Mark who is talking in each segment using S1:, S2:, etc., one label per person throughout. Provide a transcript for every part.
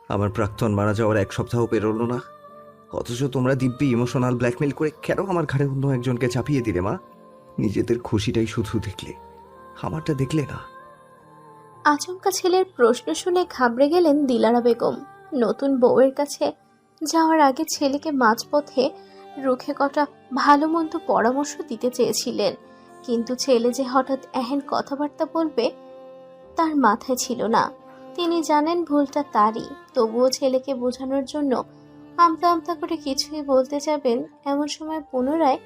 S1: আমার প্রাক্তন মারা যাওয়ার 1 সপ্তাহ পেরোলো না, অথচ তোমরা দিব্যি ইমোশনাল ব্ল্যাকমেল করে কেন আমার ঘাড়ে অন্য একজনকে চাপিয়ে দিলে মা? নিজেদের খুশিটাই শুধু দেখলে, আমারটা দেখলে না।
S2: আচমকা ছেলের প্রশ্ন শুনে ঘাবড়ে গেলেন দিলারা বেগম। নতুন বউয়ের কাছে যাওয়ার আগে ছেলেকে মাঝপথে রুখে কটা ভালো মন্দ পরামর্শ দিতে চেয়েছিলেন, কিন্তু ছেলে যে হঠাৎ এহেন কথাবার্তা বলবে তার মাথায় ছিল না। তিনি জানেন ভুলটা তারই, তবুও ছেলেকে বোঝানোর জন্য আমতা আমতা করে কিছুই বলতে যাবেন এমন সময় পুনরায়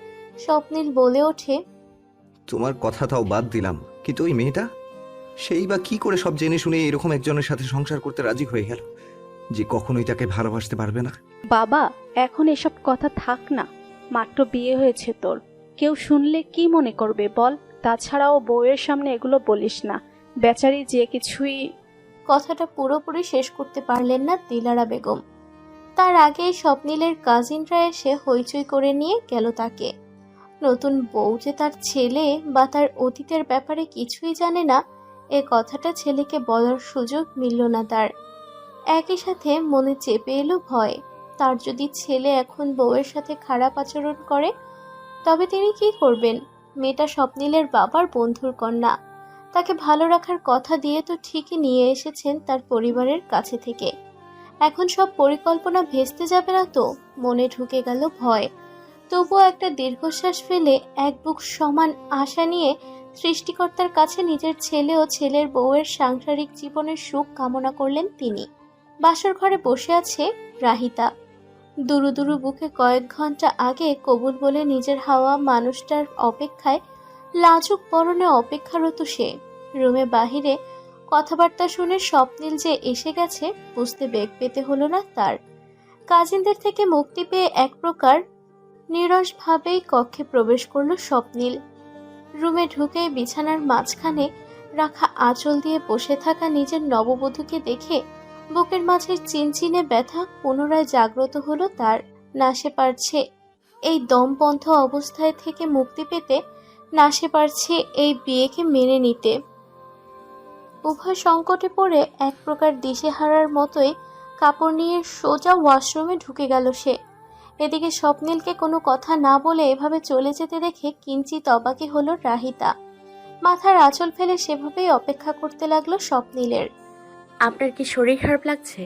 S2: স্বপ্নিল বলে ওঠে,
S1: তোমার কথা তাও বাদ দিলাম, কিন্তু ওই মেয়েটা, সেই বা কি করে সব জেনে শুনে এরকম একজনের সাথে সংসার করতে রাজি হয়ে গেল যে কখনোই তাকে ভালোবাসতে পারবে না?
S3: বাবা, এখন এসব কথা থাক না, মাত্র বিয়ে হয়েছে তোর, কেউ শুনলে কি মনে করবে বল? তাছাড়াও বউয়ের সামনে এগুলো বলিস না, বেচারি যে কিছুই।
S2: কথাটা পুরোপুরি শেষ করতে পারলেন না দিলারা বেগম। তার আগেই স্বপ্নিলের কাজিনরা এসে হইচই করে নিয়ে গেল তাকে। নতুন বউ যে তার ছেলে বা তার অতীতের ব্যাপারে কিছুই জানে না, এ কথাটা ছেলেকে বলার সুযোগ মিলল না তার। একই সাথে মনে চেপে এলো ভয়। তার যদি ছেলে এখন বউয়ের সাথে খারাপ আচরণ করে তবে তিনি কি করবেন? মেয়েটা স্বপ্নিলের বাবার বন্ধুর কন্যা, তাকে ভালো রাখার কথা দিয়ে তো ঠিকই নিয়ে এসেছেন তার পরিবারের কাছে থেকে। এখন সব পরিকল্পনা ভেস্তে যাবে না তো? মনে ঢুকে গেল ভয়। তবুও একটা দীর্ঘশ্বাস ফেলে এক বুক সমান আশা নিয়ে সৃষ্টিকর্তার কাছে নিজের ছেলে ও ছেলের বউয়ের সাংসারিক জীবনের সুখ কামনা করলেন তিনি। বাসর ঘরে বসে আছে রাহিতা। দুরু দুরু বুকে কয়েক ঘন্টা আগে কবুল বলে নিজের হাওয়া মানুষটার অপেক্ষায় লাজুক পরনে অপেক্ষারত সে। রুমে বাহিরে কথাবার্তা শুনে স্বপ্নিল যে এসে গেছে বুঝতে বেগ পেতে হলো না তার। কাজিনদের থেকে মুক্তি পেয়ে এক প্রকার নিরসভাবেই কক্ষে প্রবেশ করলো স্বপ্নিল। রুমে ঢুকে বিছানার মাঝখানে রাখা আঁচল দিয়ে বসে থাকা নিজের নববধূকে দেখে বুকের মাঝের চিনচিনে ব্যথা পুনরায় জাগ্রত হলো তার। না সে পারছে এই দমবন্ধ অবস্থায় থেকে মুক্তি পেতে, না সে পারছে এই বিয়েকে মেনে নিতে। উভয় সংকটে পড়ে এক প্রকার দিশেহারার মতোই কাপড় নিয়ে সোজা ওয়াশরুমে ঢুকে গেল সে। এদিকে স্বপ্নিলকে কোনো কথা না বলে এভাবে চলে যেতে দেখে কিঞ্চিত অবাকই হলো রাহিতা। মাথার আঁচল ফেলে সেভাবেই অপেক্ষা করতে লাগলো স্বপ্নিলের।
S4: আপনার কি শরীর খারাপ লাগছে?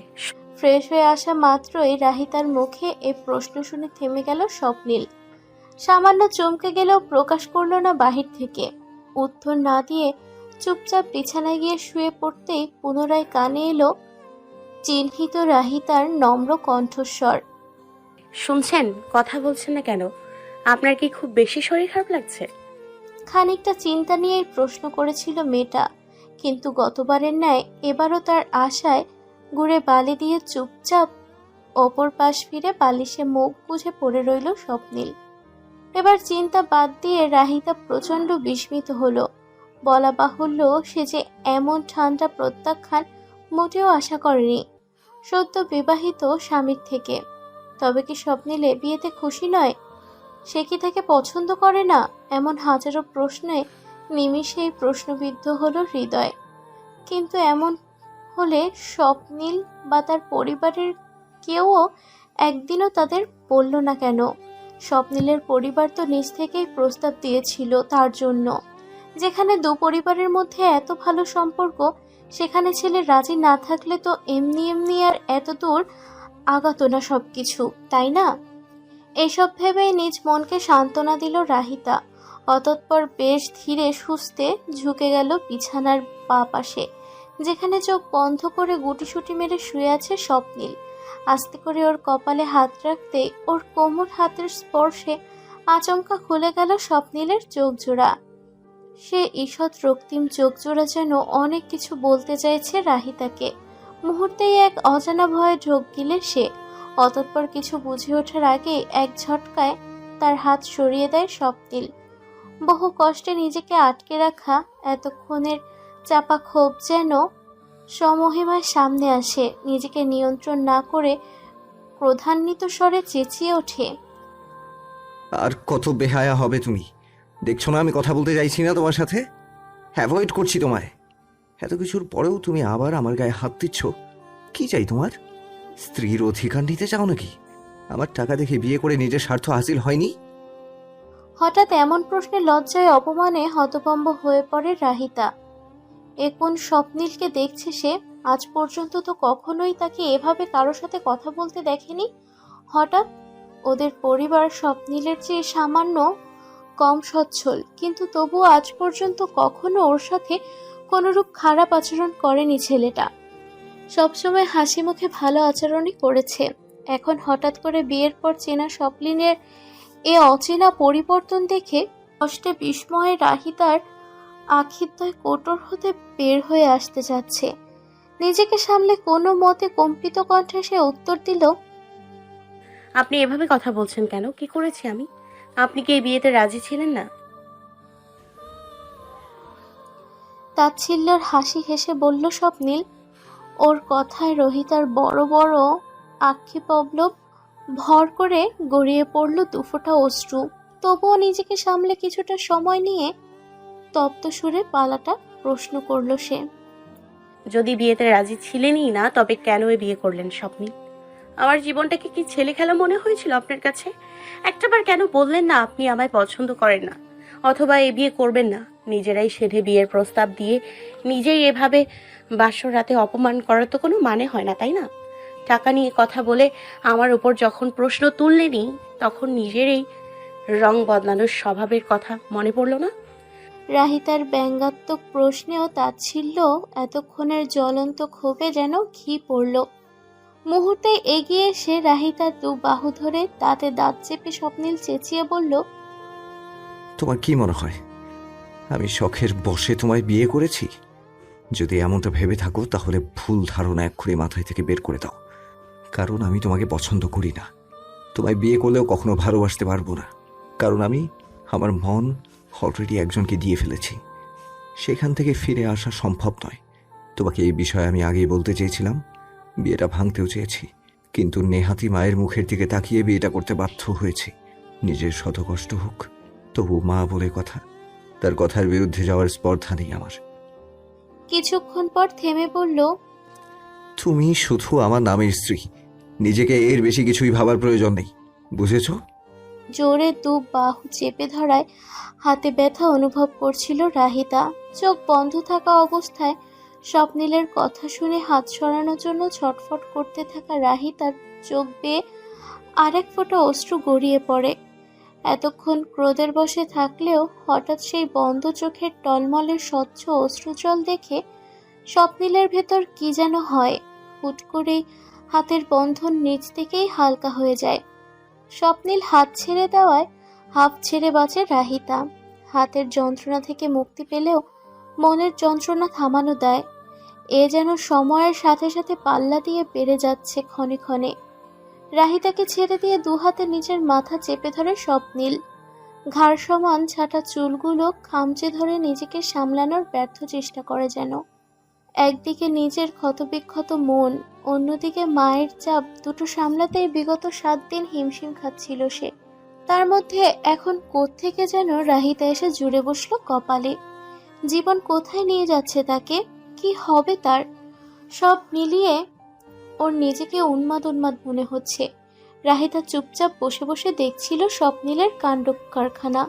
S2: ফ্রেশ হয়ে আসা মাত্রই রাহিতার মুখে এ প্রশ্ন শুনে থেমে গেল স্বপ্নিল। সামান্য চমকে গেলেও প্রকাশ করলো না বাহির থেকে। উত্তর না দিয়ে চুপচাপ বিছানায় গিয়ে শুয়ে পড়তেই পুনরায় কানে এলো চিহ্নিত রাহিতার নম্র কণ্ঠস্বর।
S4: শুনছেন, কথা বলছেন না কেন? আপনার কি খুব বেশি শরীর খারাপ লাগছে?
S2: খানিকটা চিন্তা নিয়েই প্রশ্ন করেছিল মেয়েটা, কিন্তু গতবারের ন্যায় এবারও তার আশায় গুড়ে বালি দিয়ে চুপচাপ অপর পাশ ফিরে বালিশে মুখ বুজে পড়ে রইল স্বপ্নিল। এবার চিন্তা বাদ দিয়ে রাহিতা প্রচণ্ড বিস্মিত হলো। বলা বাহুল্য, সে যে এমন ঠান্ডা প্রত্যাখ্যান মোটেও আশা করেনি সদ্য বিবাহিত স্বামীর থেকে। তবে কি স্বপ্নিল এ বিয়েতে খুশি নয়? সে কি তাকে পছন্দ করে না? এমন হাজারো প্রশ্নে নিমিষেই প্রশ্নবিদ্ধ হলো হৃদয়। কিন্তু এমন হলে স্বপ্নিল বা তার পরিবারের কেউও একদিনও তাদের বলল না কেন? স্বপ্নিলের পরিবার তো নিজ থেকেই প্রস্তাব দিয়েছিল তার জন্য। যেখানে দু পরিবারের মধ্যে এত ভালো সম্পর্ক, সেখানে ছেলে রাজি না থাকলে তো এমনি এমনি আর এত দূর আগাতো না সবকিছু, তাই না? এসব ভেবেই নিজ মনকে সান্ত্বনা দিল রাহিতা। অতঃপর বেশ ধীরে সুস্থে ঝুঁকে গেল বিছানার বাঁ পাশে, যেখানে চোখ বন্ধ করে গুটিসুটি মেরে শুয়ে আছে স্বপ্নিল। আস্তে করে ওর কপালে হাত রাখতেই ওর কোমর হাতের স্পর্শে আচমকা খুলে গেল স্বপ্নিলের চোখজোড়া। সে ঈষৎ রক্তিম চোখজোড়া যেন অনেক কিছু বলতে চাইছে রাহিতাকে। মুহূর্তেই এক অজানা ভয়ে ঢোক গিলে সে। অতঃপর কিছু বুঝে ওঠার আগেই এক ঝটকায় তার হাত সরিয়ে দেয় স্বপ্নিল। বহু কষ্টে নিজেকে আটকে রাখা এতক্ষণের চাপা ক্ষোভ যেন সমহিমায় সামনে আসে। নিজেকে নিয়ন্ত্রণ না করে ক্রোধান্বিত স্বরে চেঁচিয়ে ওঠে,
S1: আর কত বেহায়া হবে তুমি? দেখছো না আমি কথা বলতে চাইছি না তোমার সাথে, অ্যাভয়েড করছি তোমায়। এত কিছুর পরেও তুমি আবার আমার গায়ে হাত দিচ্ছ। কি চাই তোমার? স্ত্রীর অধিকার নিতে চাও নাকি? আমার টাকা দেখে বিয়ে করে নিজের স্বার্থ হাসিল হয়নি?
S2: হঠাৎ এমন প্রশ্নে লজ্জায় অপমানে হতভম্ব হয়ে পড়ে রাহিতা। এ কোন স্বপ্নীলকে দেখছে সে? আজ পর্যন্ত তো কখনোই তাকে এভাবে কারো সাথে কথা বলতে দেখেনি। হঠাৎ ওদের পরিবার স্বপ্নীলের চেয়ে সামান্য কম সচ্ছল, কিন্তু তবুও আজ পর্যন্ত কখনো ওর সাথে কোনোরূপ খারাপ আচরণ করেনি ছেলেটা। সবসময় হাসি মুখে ভালো আচরণই করেছে। এখন হঠাৎ করে বিয়ের পর চেনা স্বপ্নিলের এ অচেনা পরিবর্তন দেখে কষ্টে বিস্ময়ে রাহিতার আখিদ্বয় কোটর হতে বের হয়ে আসতে যাচ্ছে। নিজেকে সামলে কোনো মতে কম্পিত কণ্ঠে সে উত্তর দিল,
S4: আপনি এভাবে কথা বলছেন কেন? কি করেছি আমি? আপনি কি এই বিয়েতে রাজি ছিলেন না?
S2: তাচ্ছিল্যের হাসি হেসে বলল স্বপ্নিল। ওর কথায় রহিতার বড় বড় আক্ষি পল্লব ভর করে গড়িয়ে পড়ল দুফোঁটা অশ্রু। তবুও নিজেকে সামলে কিছুটা সময় নিয়ে তপ্ত সুরে পালাটা প্রশ্ন করল সে।
S4: যদি বিয়েতে রাজি ছিলেনই না, তবে কেন এই বিয়ে করলেন স্বপ্নী? আমার জীবনটাকে কি ছেলে খেলা মনে হয়েছিল আপনার কাছে? একটাবার কেন বললেন না আপনি আমায় পছন্দ করেন না, অথবা এই বিয়ে করবেন না? নিজেরাই সেধে বিয়ের প্রস্তাব দিয়ে নিজেই এভাবে বাসর রাতে অপমান করার তো কোনো মানে হয় না, তাই না? টাকা নিয়ে কথা বলে আমার উপর যখন প্রশ্ন তুললেনই, তখন নিজের এই রং বদলানোর স্বভাবের কথা মনে পড়লো না?
S2: রাহিতার ব্যঙ্গাত্মক প্রশ্নেও তাচ্ছিল্য এতক্ষণের জ্বলন্ত ক্ষোভে যেন ঘি পড়ল। মুহূর্তে এগিয়ে এসে রাহিতার দু বাহু ধরে দাঁতে দাঁত চেপে স্বপ্নিল চেঁচিয়ে বলল,
S1: তোমার কি মনে হয় আমি শখের বশে তোমায় বিয়ে করেছি? যদি এমনটা ভেবে থাকো তাহলে ভুল ধারণা এক্ষুনি মাথায় থেকে বের করে দাও। কারণ আমি তোমাকে পছন্দ করি না। তোমায় বিয়ে করলেও কখনো ভালোবাসতে পারবো না। কারণ আমি আমার মন অলরেডি একজনকে দিয়ে ফেলেছি। সেখান থেকে ফিরে আসা সম্ভব নয়। তোমাকে এই বিষয়ে আমি আগেই বলতে চেয়েছিলাম, বিয়েটা ভাঙতেও চেয়েছি, কিন্তু নেহাতি মায়ের মুখের দিকে তাকিয়ে বিয়েটা করতে বাধ্য হয়েছি। নিজের শত কষ্ট হোক, তবু মা বলে কথা, তার কথার বিরুদ্ধে যাওয়ার স্পর্ধা নেই আমার।
S2: কিছুক্ষণ পর থেমে বলল,
S1: তুমি শুধু আমার নামের স্ত্রী, নিজেকে এর বেশি কিছুই ভাবার প্রয়োজন নেই, বুঝেছ?
S2: জোরে দু বাহু চেপে ধরায় হাতে ব্যথা অনুভব করছিল রাহিতা। চোখ বন্ধ থাকা অবস্থায় স্বপ্নিলের কথা শুনে হাত সরানোর জন্য ছটফট করতে থাকা রাহিতার চোখ বেয়ে আরেক ফোঁটা অশ্রু গড়িয়ে পড়ে। এতক্ষণ ক্রোধের বশে থাকলেও হঠাৎ সেই বন্ধ চোখের টলমলের স্বচ্ছ অশ্রুজল দেখে স্বপ্নিলের ভেতর কি যেন হয়। হুট করেই হাতের বন্ধন নিজ থেকেই হালকা হয়ে যায়। স্বপ্নিল হাত ছেড়ে দেওয়ায় হাঁপ ছেড়ে বাঁচে রাহিতা। হাতের যন্ত্রণা থেকে মুক্তি পেলেও মনের যন্ত্রণা থামানো দেয়। এ যেন সময়ের সাথে সাথে পাল্লা দিয়ে বেড়ে যাচ্ছে ক্ষণে ক্ষণে। রাহিতাকে ছেড়ে দিয়ে দুহাতে নিজের মাথা চেপে ধরে স্বপ্নিল। ঘাড় সমান ছাটা চুলগুলো খামচে ধরে নিজেকে সামলানোর ব্যর্থ চেষ্টা করে যেন। একদিকে নিজের ক্ষতবিক্ষত মন, অন্যদিকে মায়ের চাপ, দুটো সামলাতেই বিগত 7 দিন হিমশিম খাচ্ছিল সে। তার মধ্যে এখন কোত্থেকে যেন রাহিতা এসে জুড়ে বসলো কপালে। জীবন কোথায় নিয়ে যাচ্ছে তাকে, কি হবে তার? সব মিলিয়ে ওর নিজেকে উন্মাদ উন্মাদ মনে হচ্ছে। রাহিতা চুপচাপ বসে বসে দেখছিল স্বপ্নিলের কাণ্ড কারখানা।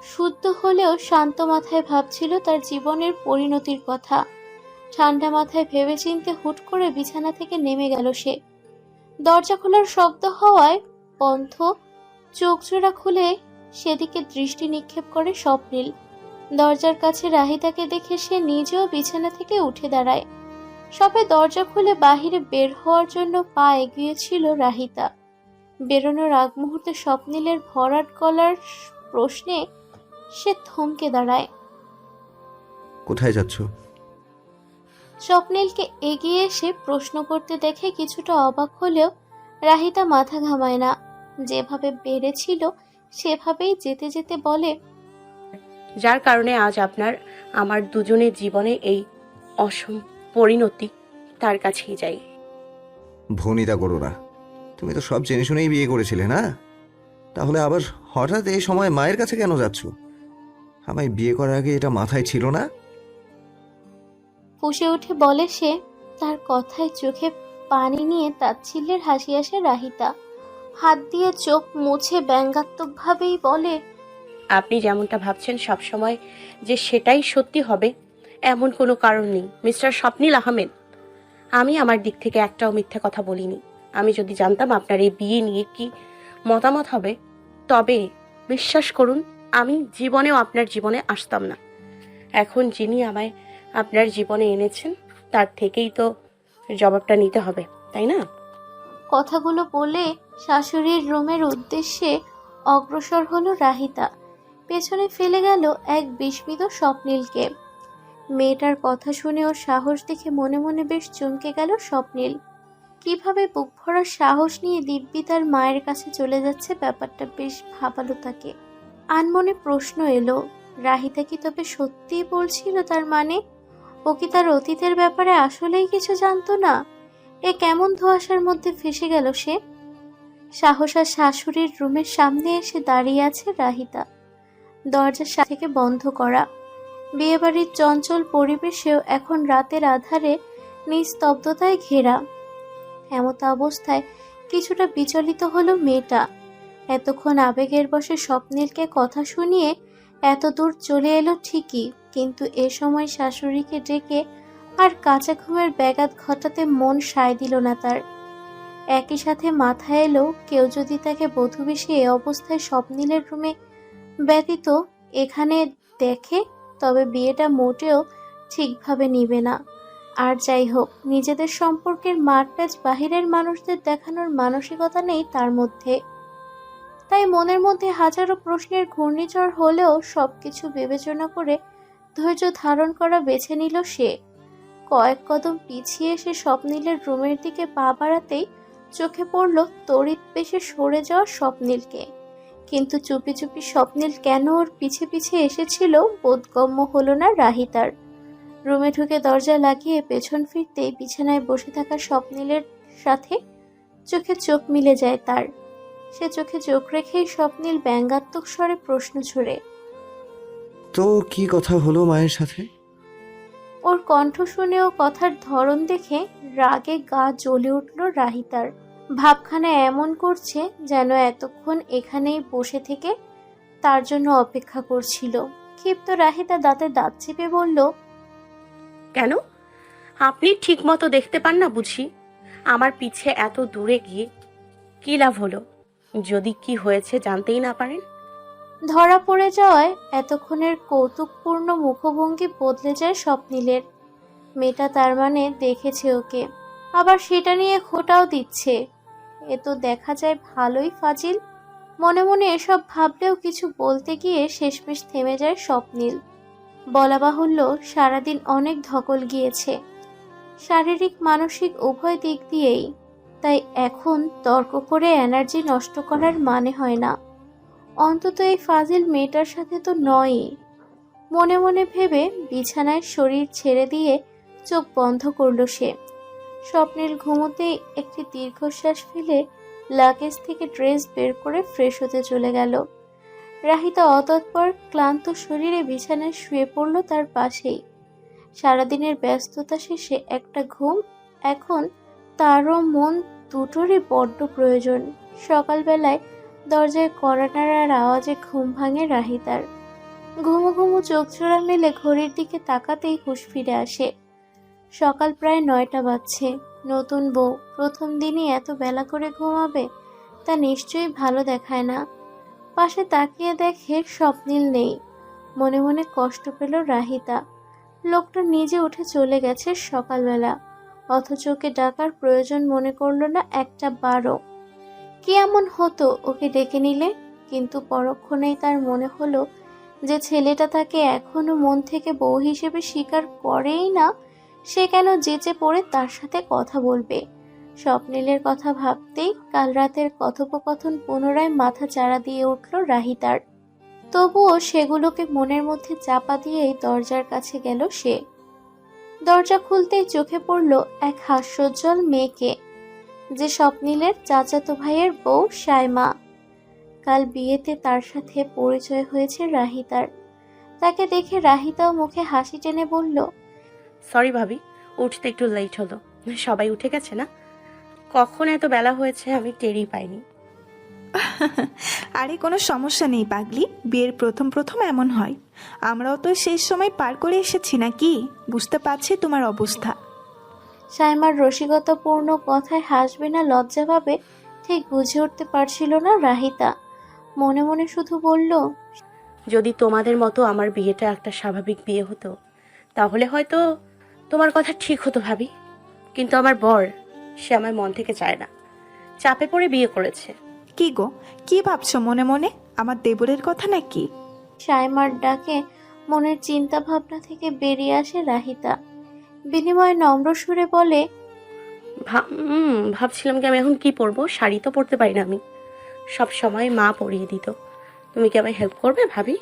S2: শুদ্ধ হলেও শান্ত মাথায় ভাবছিল তার জীবনের পরিণতির কথা। ঠান্ডা মাথায় ভেবেচিন্তে হুট করে বিছানা থেকে নেমে গেল সে। দরজা খোলার শব্দ হওয়ায় পন্থ চোখজোড়া খুলে সেদিকে দৃষ্টি নিক্ষেপ করে স্বপ্নিল। দরজার কাছে রাহিতাকে দেখে সে নিজেও বিছানা থেকে উঠে দাঁড়ায়। সবে দরজা খুলে বাহিরে বের হওয়ার জন্য পা এগিয়েছিল রাহিতা। বেরোনোর আগ মুহূর্তে স্বপ্নিলের ভরাট গলার প্রশ্নে সে থমকে দাঁড়ায়।
S1: কোথায় যাচ্ছ?
S2: স্বপ্নিলকে এগিয়ে এসে প্রশ্ন করতে দেখে কিছুটা অবাক হলেও রাহিতা মাথা ঘামায় না। যেভাবে বেড়েছিল সেভাবেই যেতে যেতে বলে,
S4: যার কারণে আজ আপনার আমার দুজনের জীবনে এই অসম পরিণতি, তার কাছেই যাই।
S1: ভনিতা করো না। তুমি তো সব জেনে শুনেই বিয়ে করেছিলে না? তাহলে আবার হঠাৎ এই সময় মায়ের কাছে কেন যাচ্ছ? আমায় বিয়ে করার আগে এটা মাথায় ছিল না?
S2: ফুঁসে উঠে বলে সে। তার কথায় চোখে পানি নিয়ে তাচ্ছিল্যের হাসি আসে রাহিতা। হাত দিয়ে চোখ মুছে ব্যঙ্গাত্মকভাবেই বলে,
S4: আপনি যেমনটা ভাবছেন সবসময় যে সেটাই সত্যি হবে এমন কোনো কারণ নেই মিস্টার স্বপ্নিল আহমেদ। আমি আমার দিক থেকে একটাও মিথ্যে কথা বলিনি। আমি যদি জানতাম আপনার এই বিয়ে নিয়ে কি মতামত হবে, তবে বিশ্বাস করুন আমি জীবনেও আপনার জীবনে আসতাম না। এখন যিনি আমায় আপনার জীবনে এনেছেন তার থেকেই তো জবাবটা নিতে হবে, তাই না?
S2: কথাগুলো বলে শাশুড়ির রুমের উদ্দেশ্যে অগ্রসর হলো রাহিতা। পেছনে ফেলে গেল এক বিস্মিত স্বপ্নীলকে। মেয়েটার কথা শুনে ওর সাহস দেখে মনে মনে বেশ চমকে গেল স্বপ্নীল। কিভাবে বুক ভরার সাহস নিয়ে দিব্যি তার মায়ের কাছে চলে যাচ্ছে, ব্যাপারটা বেশ ভাবালো তাকে। আনমনে প্রশ্ন এলো, রাহিতা কি তবে সত্যিই বলছিল তার মানে? ও কি তার অতীতের ব্যাপারে আসলেই কিছু জানতো না? এ কেমন ধোঁয়াশার মধ্যে ফেসে গেল সে? সাহস আর শাশুড়ির রুমের সামনে এসে দাঁড়িয়ে আছে রাহিতা, দরজা থেকে বন্ধ করা। বিয়েবাড়ির চঞ্চল পরিবেশেও এখন রাতের আধারে নিস্তব্ধতায় ঘেরা। এমত অবস্থায় কিছুটা বিচলিত হলো মেয়েটা। এতক্ষণ আবেগের বশে স্বপ্নীলকে কথা শুনিয়ে এত দূর চলে এলো ঠিকই, কিন্তু এ সময় শাশুড়িকে ডেকে আর কাঁচা ঘুমের ব্যাঘাত ঘটাতে মন সায় দিল না তার। একই সাথে মাথায় এলো, কেউ যদি তাকে বধূবেশে এ অবস্থায় স্বপ্নীলের রুমে ব্যতীত এখানে দেখে, তবে বিয়েটা মোটেও ঠিকভাবে নিবে না। আর যাই হোক, নিজেদের সম্পর্কের মারপ্যাচ বাহিরের মানুষদের দেখানোর মানসিকতা নেই তার মধ্যে। তাই মনের মধ্যে হাজারো প্রশ্নের ঘূর্ণিঝড় হলেও সবকিছু বিবেচনা করে ধৈর্য ধারণ করা বেছে নিল সে। কয়েক কদম পিছিয়ে এসে স্বপ্নীলের রুমের দিকে পা বাড়াতেই চোখে পড়ল তড়িৎ বেশে সরে যাওয়া স্বপ্নীলকে। কিন্তু চুপি চুপি স্বপ্নীল কেন ওর পিছে পিছে এসেছিল বোধগম্য হলো না রাহিতার। রুমে ঢুকে দরজা লাগিয়ে পেছন ফিরতেই বিছানায় বসে থাকা স্বপ্নীলের সাথে চোখে চোখ মিলে যায় তার। সে চোখে চোখ রেখেই স্বপ্নীল ব্যঙ্গাত্মক স্বরে প্রশ্ন ছড়ে,
S1: তো কি কথা হলো মায়ের সাথে?
S2: ওর কণ্ঠ শুনে ও কথার ধরন দেখে রাগে গা জ্বলে উঠল রাহিতার। ভাবখানা এমন করছে যেন এতক্ষণ এখানেই বসে থেকে তার জন্য অপেক্ষা করছিল। ক্ষিপ্ত রাহিতা দাঁতে দাঁত চেপে বলল,
S4: কেন? আপনি ঠিক মতো দেখতে পান না বুঝি? আমার পিছে এত দূরে গিয়ে কি লাভ হলো যদি কি হয়েছে জানতেই না পারেন?
S2: ধরা পড়ে যাওয়ায় এতক্ষণের কৌতুকপূর্ণ মুখভঙ্গি বদলে যায় স্বপ্নীলের। মেয়েটা তার মানে দেখেছে ওকে, আবার সেটা নিয়ে খোঁটাও দিচ্ছে। এ তো দেখা যায় ভালোই ফাজিল। মনে মনে এসব ভাবলেও কিছু বলতে গিয়ে শেষমেশ থেমে যায় স্বপ্নীল। বলা বাহুল্য, সারাদিন অনেক ধকল গিয়েছে, শারীরিক মানসিক উভয় দিক দিয়েই। তাই এখন তর্ক করে এনার্জি নষ্ট করার মানে হয় না। অন্তত এই ফাজিল মেয়েটার সাথে তো নয়ই। মনে মনে ভেবে বিছানায় শরীর ছেড়ে দিয়ে চোখ বন্ধ করল সে। স্বপ্নীল ঘুমোতেই একটি দীর্ঘশ্বাস ফেলে লাগেজ থেকে ড্রেস বের করে ফ্রেশ হতে চলে গেল। রাহিতা অতঃপর ক্লান্ত শরীরে বিছানায় শুয়ে পড়ল তার পাশেই। সারাদিনের ব্যস্ততা শেষে একটা ঘুম এখন তারও মন দুটোরই বড্ড প্রয়োজন। সকালবেলায় দরজায় কড়া নাড়ার আওয়াজে ঘুম ভাঙে রাহিতার। ঘুমো ঘুমো চোখ জোড়া মেলে ঘড়ির দিকে তাকাতেই হুঁশ ফিরে আসে। সকাল প্রায় 9টা বাজছে। নতুন বউ প্রথম দিনই এত বেলা করে ঘুমাবে, তা নিশ্চয়ই ভালো দেখায় না। পাশে তাকিয়ে দেখে স্বপ্নীল নেই। মনে মনে কষ্ট পেল রাহিতা। লোকটা নিজে উঠে চলে গেছে সকালবেলা, অথচ ওকে ডাকার প্রয়োজন মনে করল না একটা বারও। কি এমন হতো ওকে ডেকে নিলে? কিন্তু পরক্ষণেই তার মনে হলো যে ছেলেটা তাকে এখনো মন থেকে বউ হিসেবে স্বীকার করেই না, সে কেন যেচে পড়ে তার সাথে কথা বলবে। স্বপ্নীলের কথা ভাবতেই কাল রাতের কথোপকথন পুনরায় মাথা চাড়া দিয়ে উঠল রাহিতার। তবুও সেগুলোকে মনের মধ্যে চাপা দিয়েই দরজার কাছে গেল সে। দরজা খুলতেই চোখে পড়ল এক হাস্যোজ্জ্বল মেয়েকে, যে স্বপ্নীলের চাচাতো ভাইয়ের বউ সাইমা। কাল বিয়েতে তার সাথে পরিচয় হয়েছে রাহিতার। তাকে দেখে রাহিতাও মুখে হাসি টেনে বলল,
S4: সরি ভাবি, উঠতে একটু লেট হলো। সবাই উঠে গেছে না? কখন এত বেলা হয়েছে আমি টেরই পাইনি।
S5: আরে কোনো সমস্যা নেই পাগলি, বিয়ের প্রথম প্রথম এমন হয়। আমরাও তো শেষ সময় পার করে এসেছি নাকি, বুঝতে পারছি তোমার অবস্থা।
S2: সাইমার রসিকতাপূর্ণ কথায় হাসবে না লজ্জা পাবে ঠিক বুঝে উঠতে পারছিল না রাহিতা। মনে মনে শুধু বলল,
S4: যদি তোমাদের মতো আমার বিয়েটা একটা স্বাভাবিক বিয়ে হতো তাহলে হয়তো তোমার কথা ঠিক হতো ভাবি। কিন্তু আমার বর, সে আমার মন থেকে চায় না, চাপে পড়ে বিয়ে করেছে।
S5: কি গো, কি ভাবছো মনে মনে? আমার দেবরের কথা নাকি?
S2: সাইমার ডাকে মনের চিন্তা ভাবনা থেকে বেরিয়ে আসে রাহিতা। বিনিময়ে নম্র সুরে বলে,
S4: ভাবছিলাম কি আমি এখন কি পরবো, শাড়ি তো পরতে পারি না আমি, সব সময় মা পরিয়ে দিত। তুমি কি আমায় হেল্প করবে ভাবি?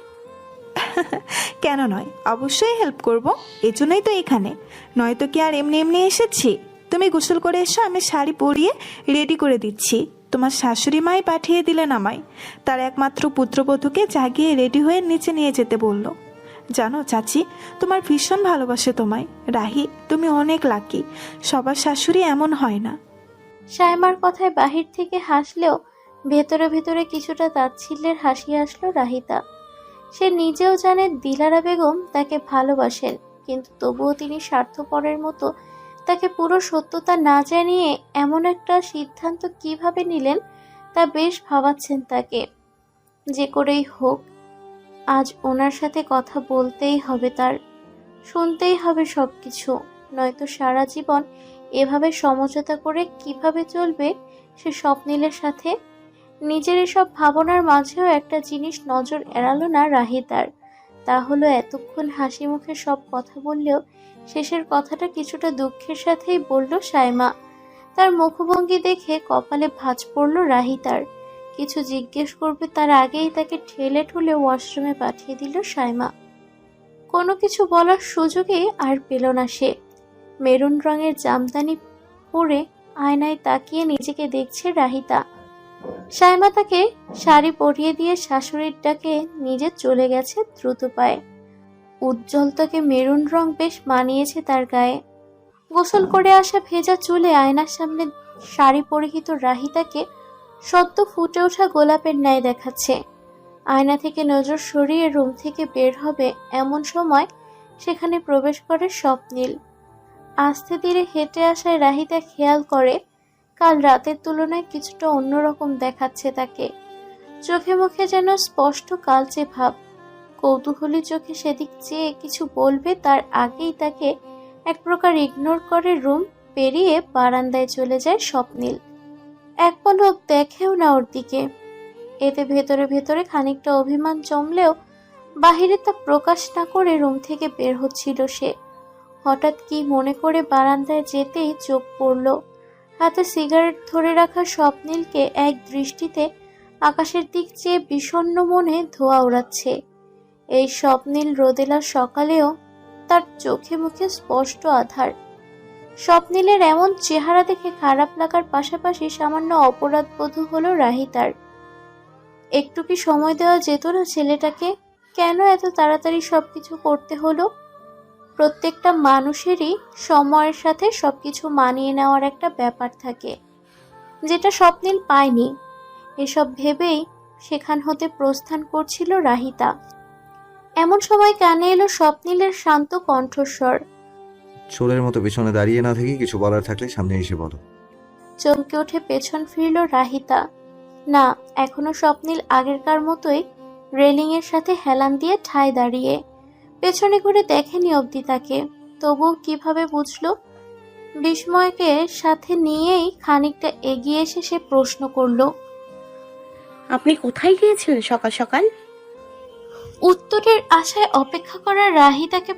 S5: কেন নয়, অবশ্যই হেল্প করব, এজন্যই তো এখানে। নয়তো কি আর এমনি এমনি এসেছি? তুমি গোসল করে এসো, আমি শাড়ি পরিয়ে রেডি করে দিচ্ছি। তোমার শাশুড়ি মাই পাঠিয়ে দিলেন আমায়, তার একমাত্র পুত্রবধূকে জাগিয়ে রেডি হয়ে নিচে নিয়ে যেতে বলল। জানো চাচি, তোমার ভীষণ ভালোবাসে তোমায়। রাহি, তুমি অনেক লাকি, সবার শাশুড়ি এমন হয় না।
S2: সাইমার কথায় বাহির থেকে হাসলেও ভেতরে ভেতরে কিছুটা তাচ্ছিল্যের হাসি আসলো রাহিতা। সে নিজেও জানে দিলারা বেগম তাকে ভালোবাসেন, কিন্তু তবুও তিনি স্বার্থপরের মতো তাকে পুরো সত্যতা না জানিয়ে এমন একটা সিদ্ধান্ত কিভাবে নিলেন তা বেশ ভাবাচ্ছেন তাকে। যে করেই হোক আজ ওনার সাথে কথা বলতেই হবে, তার শুনতেই হবে সবকিছু, নয়তো সারা জীবন এভাবে সমঝোতা করে কিভাবে চলবে সে স্বপ্নিলের সাথে। নিজের এসব ভাবনার মাঝেও একটা জিনিস নজর এড়ালো না রাহিতার, তা হলো এতক্ষণ হাসি মুখে সব কথা বললেও শেষের কথাটা কিছুটা দুঃখের সাথেই বলল সাইমা। তার মুখভঙ্গি দেখে কপালে ভাঁজ পড়ল রাহিতার। কিছু জিজ্ঞেস করবে তার আগেই তাকে ঠেলে ঠুলে ওয়াশরুমে পাঠিয়ে দিল সাইমা। কোনো কিছু বলার সুযোগই আর পেল না সে। মেরুন রঙের জামদানি পরে আয়নায় তাকিয়ে নিজেকে দেখছে রাহিতা। সাইমা তাকে শাড়ি পরিয়ে দিয়ে শাশুড়ির ডাকে নিজে চলে গেছে দ্রুত পায়ে। উজ্জ্বল ত্বকে মেরুন রং বেশ মানিয়েছে তার গায়ে। গোসল করে আসা ভেজা চুলে আয়নার সামনে শাড়ি পরিহিত রাহিতাকে সদ্য ফুটে ওঠা গোলাপের ন্যায় দেখাচ্ছে। আয়না থেকে নজর সরিয়ে রুম থেকে বের হবে এমন সময় সেখানে প্রবেশ করে স্বপ্নিল। আস্তে ধীরে হেঁটে আসায় রাহিতা খেয়াল করে কাল রাতের তুলনায় কিছুটা অন্যরকম দেখাচ্ছে তাকে। চোখে মুখে যেন স্পষ্ট কালচে ভাব। কৌতূহলী চোখে সেদিক চেয়ে কিছু বলবে তার আগেই তাকে এক প্রকার ইগনোর করে রুম পেরিয়ে বারান্দায় চলে যায় স্বপ্নিল। এক পলক দেখেও না ওর দিকে। এতে ভেতরে ভেতরে খানিকটা অভিমান জমলেও বাহিরে তা প্রকাশ না করে রুম থেকে বের হচ্ছিল সে। হঠাৎ কি মনে করে বারান্দায় যেতেই চোখ পড়ল হাতে সিগারেট ধরে রাখা স্বপ্নিলকে এক দৃষ্টিতে আকাশের দিক চেয়ে বিষণ্ণ মনে ধোঁয়া ওড়াচ্ছে। এই স্বপ্নিল রোদেলার সকালেও তার চোখে মুখে স্পষ্ট আধার। স্বপ্নিলের এমন চেহারা দেখে খারাপ লাগার পাশাপাশি সামান্য অপরাধবোধ হলো রাহিতার। একটু কি সময় দেওয়া যেত না ছেলেটাকে? কেন এত তাড়াতাড়ি সবকিছু করতে হলো? প্রত্যেকটা মানুষেরই সময়ের সাথে সবকিছু মানিয়ে নেওয়ার একটা ব্যাপার থাকে, যেটা স্বপ্নিল পায়নি। এসব ভেবেই সেখান হতে প্রস্থান করছিল রাহিতা। এমন সময় কানে এলো স্বপ্নিলের শান্ত কণ্ঠস্বর।
S1: চোরের মতো পেছনে দাঁড়িয়ে না থেকে কিছু বলার থাকলে সামনে এসে বলো।
S2: চমকে উঠে পেছন ফিরল রাহিতা। না, এখনো স্বপ্নিল আগেরকার মতোই রেলিংয়ের সাথে হেলান দিয়ে ঠায় দাঁড়িয়ে। পেছনে ঘুরে দেখেনি অবধি তাকে, তবুও কিভাবে বুঝলো? বিস্ময়কে সাথে নিয়েই খানিকটা এগিয়ে এসে সে প্রশ্ন করল,
S4: আপনি কোথায় গিয়েছিলেন সকাল সকাল?
S2: উত্তরের আশায় অপেক্ষা করা রাহিতাকে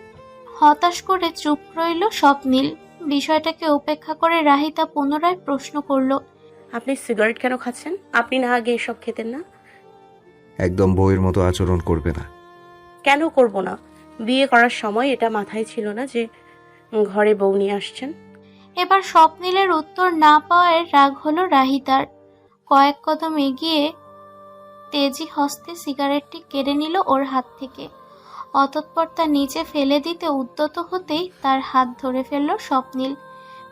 S2: হতাশ করে চুপ রইল স্বপ্নিল। বিষয়টাকে উপেক্ষা করে রাহিতা পুনরায় প্রশ্ন করল,
S4: আপনি সিগারেট কেন খাচ্ছেন? আপনি না আগে এসব খেতেন না?
S1: একদম বউয়ের মতো আচরণ করবে না।
S4: কেন করব না? বিয়ে করার সময় এটা মাথায় ছিল না যে ঘরে বউ নিয়ে আসছেন?
S2: এবার স্বপ্নিলের উত্তর না পাওয়ায় রাগ হলো রাহিতার। কয়েক কদম এগিয়ে তেজি হস্তে সিগারেটটি কেড়ে নিল ওর হাত থেকে। অতঃপর তা নিচে ফেলে দিতে উদ্যত হতেই তার হাত ধরে ফেলল স্বপ্নিল।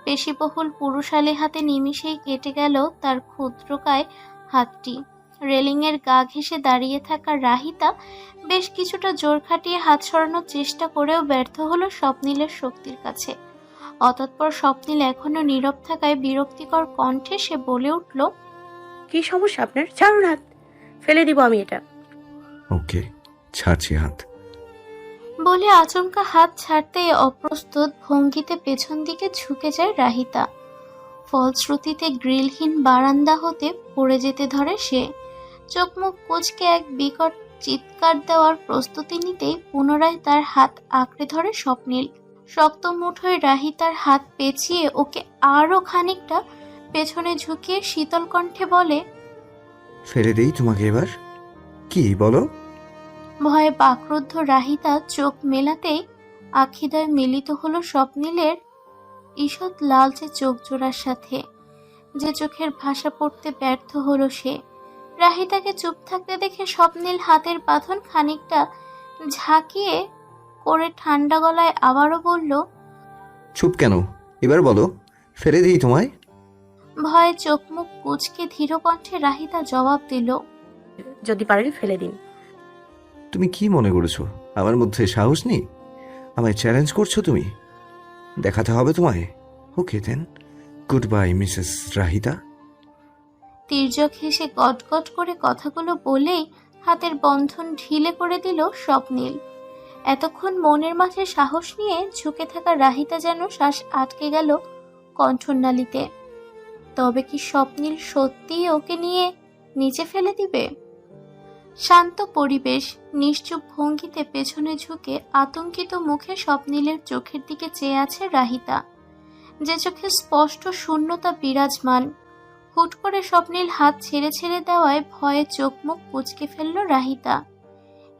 S2: পেশিবহুল পুরুষালী হাতে নিমিষেই কেটে গেল তার ক্ষুদ্রকায় হাতটি। রেলিংয়ের গা ঘেঁষে দাঁড়িয়ে থাকা রাহিতা বেশ কিছুটা জোর খাটিয়ে হাত সরানোর চেষ্টা করেও ব্যর্থ হলো স্বপ্নিলের শক্তির কাছে। অতঃপর স্বপ্নিল এখনো নীরব থাকায় বিরক্তিকর কণ্ঠে সে বলে উঠল,
S4: কি সমস্যা আপনার? ছাড়ুন হাত, ফেলে দিব আমি এটা।
S1: ওকে, ছাড়ছি হাত।
S2: বলে আচমকা হাত ছাড়তে অপ্রস্তুত ভঙ্গিতে পেছন দিকে ঝুঁকে যায় রাহিতা। ফলশ্রুতিতে গ্রিলহীন বারান্দা হতে পড়ে যেতে ধরে সে। চোখ মুখ কুঁচকে এক বিকট চিৎকার দেওয়ার প্রস্তুতি নিতেই পুনরায় তার হাত আঁকড়ে ধরে স্বপ্নিল। শক্ত মুঠোয় রাহিতার হাত পেঁচিয়ে ওকে আরো খানিকটা পেছনে ঝুঁকিয়ে শীতল কণ্ঠে বলে,
S1: ফেলে দেই তোমাকে এবার? কি বলো?
S2: ভয়ে বাকরুদ্ধ রাহিতা চোখ মেলাতেই আখিদয় মিলিত হলো স্বপ্নিলের ঈষৎ লালচে চোখ জোড়ার সাথে, যে চোখের ভাষা পড়তে ব্যর্থ হলো সে। রাহিতাকে চুপ থাকতে দেখে স্বপ্নিল হাতের বাঁধন খানিকটা ঝাঁকিয়ে করে ঠান্ডা গলায় আবারও বলল,
S1: চুপ কেন? এবার বলো, ফেলে দিই তোমায়?
S2: ভয়ে চোখ মুখ কুঁচকে ধীর কণ্ঠে রাহিতা জবাব দিল,
S4: যদি পারেন ফেলে দিন।
S1: তুমি কি মনে করেছো আমার মধ্যে সাহস নেই? আমায় চ্যালেঞ্জ করছো তুমি? দেখাতে হবে তোমায়? ওকে দেন, গুড বাই মিসেস রাহিতা।
S2: তির্যক হেসে গটগট করে কথাগুলো বলেই হাতের বন্ধন ঢিলে করে দিল স্বপ্নিল। এতক্ষণ মনের মাঝে সাহস নিয়ে ঝুঁকে থাকা রাহিতা যেন শ্বাস আটকে গেল কণ্ঠনালীতে। তবে কি স্বপ্নিল সত্যিই ওকে নিয়ে নিচে ফেলে দিবে? শান্ত পরিবেশ, নিশ্চুপ ভঙ্গিতে পেছনে ঝুঁকে আতঙ্কিত মুখে স্বপ্নিলের চোখের দিকে চেয়ে আছে রাহিতা, যে চোখে স্পষ্ট শূন্যতা বিরাজমান। হুট করে স্বপ্নিল হাত ছেড়ে ছেড়ে দেওয়ায় ভয়ে চোখ মুখ কুঁচকে ফেলল রাহিতা।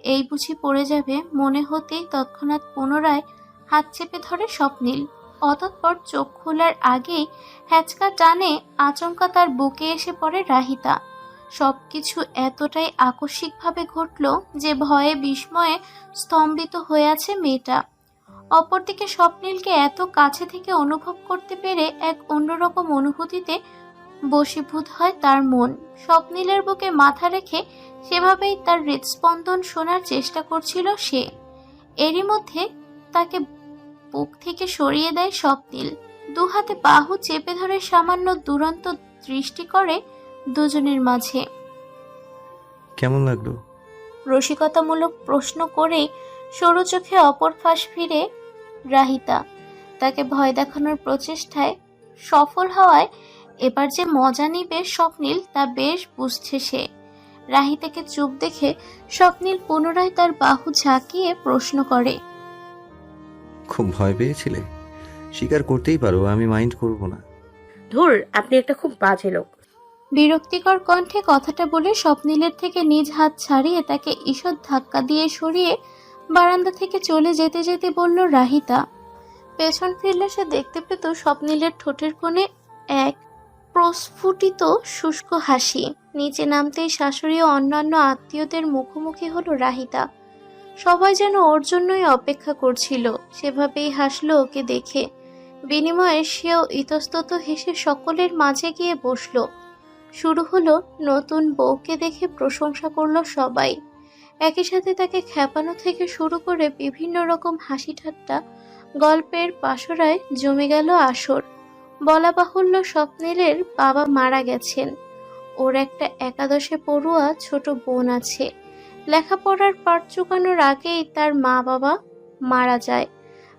S2: এই বুঝি পড়ে যাবে মনে হতেই তৎক্ষণাৎ পুনরায় হাত চেপে ধরে স্বপ্নিল। অতঃপর চোখ খোলার আগেই হ্যাচকা টানে আচমকা তার বুকে এসে পড়ে রাহিতা। সবকিছু এতটাই আকস্মিকভাবে ঘটল যে ভয়ে বিস্ময়ে স্তম্ভিত হয়ে আছে মেয়েটা। অপরদিকে স্বপ্নিলকে এত কাছে থেকে অনুভব করতে পেরে এক অন্যরকম অনুভূতিতে বশীভূত হয় তার মন। স্বপ্নিলের বুকে মাথা রেখে সেভাবেই তার হৃদস্পন্দন শোনার চেষ্টা করছিল সে। এরই মধ্যে তাকে বুক থেকে সরিয়ে দেয় স্বপ্নিল। দু হাতে বাহু চেপে ধরে সামান্য দুরন্ত দৃষ্টি করে দুজনের মাঝে।
S1: কেমন লাগলো?
S2: রসিকতামূলক প্রশ্ন করেই সরু চোখে অপর ফাঁস ফিরে রাহিতা। তাকে ভয় দেখানোর প্রচেষ্টায় সফল হওয়ায় এবার যে মজা নিবে স্বপ্নিল তা বেশ বুঝছে সে। রাহিতাকে চুপ দেখে স্বপ্নিল পুনরায় তার বাহু ঝাঁকিয়ে প্রশ্ন করে,
S1: খুব ভয় পেয়েছিলে? স্বীকার করতেই পারো, আমি মাইন্ড করব না।
S4: ধুর, আপনি একটা খুব বাজে লোক।
S2: বিরক্তিকর কণ্ঠে কথাটা বলে স্বপ্নিলের থেকে নিজ হাত ছাড়িয়ে তাকে ঈষৎ ধাক্কা দিয়ে সরিয়ে বারান্দা থেকে চলে যেতে যেতে বলল রাহিতা। পেছন ফিরলে সে দেখতে পেত স্বপ্নিলের ঠোঁটের কোণে এক প্রস্ফুটিত শুষ্ক হাসি। নিচে নামতেই শাশুড়ি ও অন্যান্য আত্মীয়দের মুখোমুখি হলো রাহিতা। সবাই যেন ওর জন্যই অপেক্ষা করছিল, সেভাবেই হাসলো ওকে দেখে। বিনিময়ে সেও ইতস্তত হেসে সকলের মাঝে গিয়ে বসলো। শুরু হলো নতুন বউকে দেখে প্রশংসা করলো সবাই। একই সাথে তাকে খ্যাপানো থেকে শুরু করে বিভিন্ন রকম হাসি ঠাট্টা গল্পের পাশরায় জমে গেল আসর। বলা বাহুল্য স্বপ্নিলের বাবা মারা গেছেন। ওর একটা একাদশে পড়ুয়া ছোট বোন আছে। লেখাপড়ার পাঠ চুকানোর আগেই তার মা বাবা মারা যায়।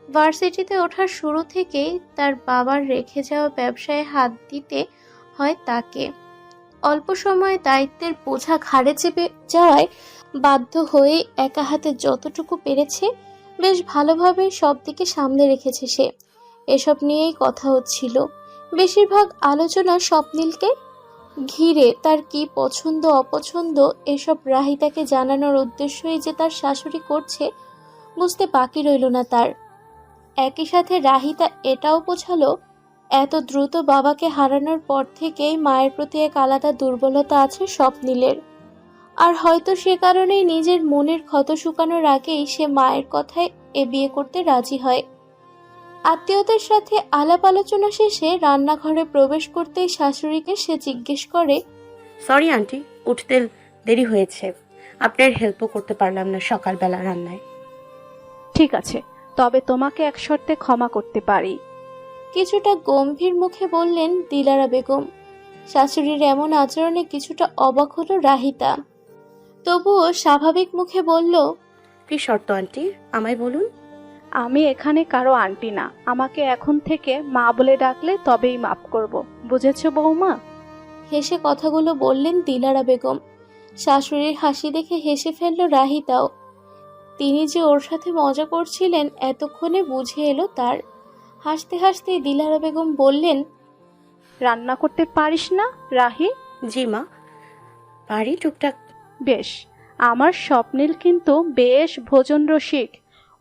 S2: ভার্সিটিতে ওঠার শুরু থেকেই তার বাবার রেখে যাওয়া ব্যবসায় হাত দিতে হয় তাকে। অল্প সময়ে দায়িত্বের বোঝা ঘাড়ে চেপে যাওয়ায় বাধ্য হয়ে একা হাতে যতটুকু পেরেছে বেশ ভালোভাবে সব দিকে সামলে রেখেছে সে। এসব নিয়েই কথা হচ্ছিল। বেশিরভাগ আলোচনা স্বপ্নিলকে ঘিরে। তার কি পছন্দ অপছন্দ এসব রাহিতাকে জানানোর উদ্দেশ্যই যে তার শাশুড়ি করছে বুঝতে বাকি রইল না তার। একই সাথে রাহিতা এটাও বোঝালো এত দ্রুত বাবাকে হারানোর পর থেকেই মায়ের প্রতি এক আলাদা দুর্বলতা আছে স্বপ্নিলের। আর হয়তো সে কারণেই নিজের মনের ক্ষত শুকানোর আগেই সে মায়ের কথায় এ বিয়ে করতে রাজি হয়। আত্মীয়দের সাথে আলাপ আলোচনা শেষে রান্নাঘরে প্রবেশ করতেই শাশুড়িকে সে জিজ্ঞেস করে,
S4: সরি আন্টি, উঠতে দেরি হয়েছে, আপনার হেল্পও করতে পারলাম না সকালবেলা রান্নায়।
S3: ঠিক আছে, তবে তোমাকে এক শর্তে ক্ষমা করতে পারি।
S2: কিছুটা গম্ভীর মুখে বললেন দিলারা বেগম। শাশুড়ির এমন আচরণে কিছুটা অবাক হলো রাহিতা, তবুও স্বাভাবিক মুখে বলল,
S4: কি শর্ত আন্টি, আমায় বলুন।
S3: আমি এখানে কারো আন্টি না, আমাকে এখন থেকে মা বলে ডাকলে তবেই মাফ করব, বুঝেছো বৌমা?
S2: হেসে কথাগুলো বললেন দিলারা বেগম। শাশুড়ির হাসি দেখে হেসে ফেলল রাহিতাও। তিনি যে ওর সাথে মজা করছিলেন এতক্ষণে বুঝে এলো তার। হাসতে হাসতে দিলারা বেগম বললেন,
S3: রান্না করতে পারিস না রাহি?
S4: জি মা, পারি টুকটাক।
S3: বেশ, আমার স্বপ্নিল কিন্তু বেশ ভোজন রসিক।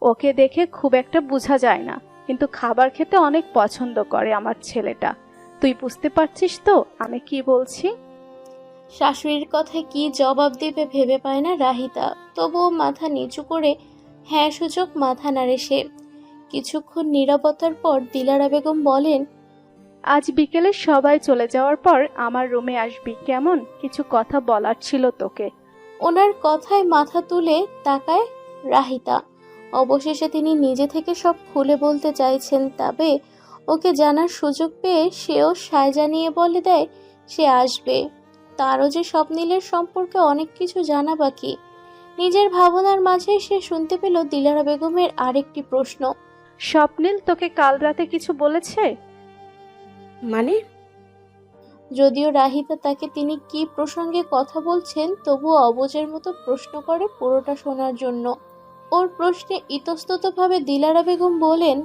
S3: ওকে দেখে খুব একটা বোঝা যায় না, কিন্তু খাবার খেতে অনেক পছন্দ করে আমার ছেলেটা। তুই বুঝতে পারছিস তো আমি কি বলছি?
S2: শাশুড়ির কথায় কি জবাব দেবে ভেবে পায় না রাহিতা, তবুও মাথা নিচু করে হ্যাঁ সূচক মাথা নাড়ে সে। কিছুক্ষণ নীরবতার পর দিলারা বেগম বলেন,
S3: আজ বিকেলে সবাই চলে যাওয়ার পর আমার রুমে আসবি, কেমন? কিছু কথা বলার ছিল তোকে।
S2: ওনার কথায় মাথা তুলে তাকায় রাহিতা। অবশেষে তিনি নিজে থেকে সব খুলে বলতে চাইছেন, তবে ওকে জানার সুযোগ পেয়ে সেও সায় জানিয়ে বলে দেয় সে আসবে। তারও যে স্বপ্নিলের সম্পর্কে অনেক কিছু জানা বাকি। নিজের ভাবনার মাঝে সে শুনতে পেল দিলারা বেগমের আরেকটি প্রশ্ন,
S3: স্বপ্নিল তোকে কাল রাতে কিছু বলেছে?
S4: মানে?
S2: যদিও রাহিতা তাকে তিনি কি প্রসঙ্গে কথা বলছেন তবুও অবুঝের মতো প্রশ্ন করে পুরোটা শোনার জন্য। ওর প্রশ্নে ইতস্ততভাবে দিলারা বেগম বলেন,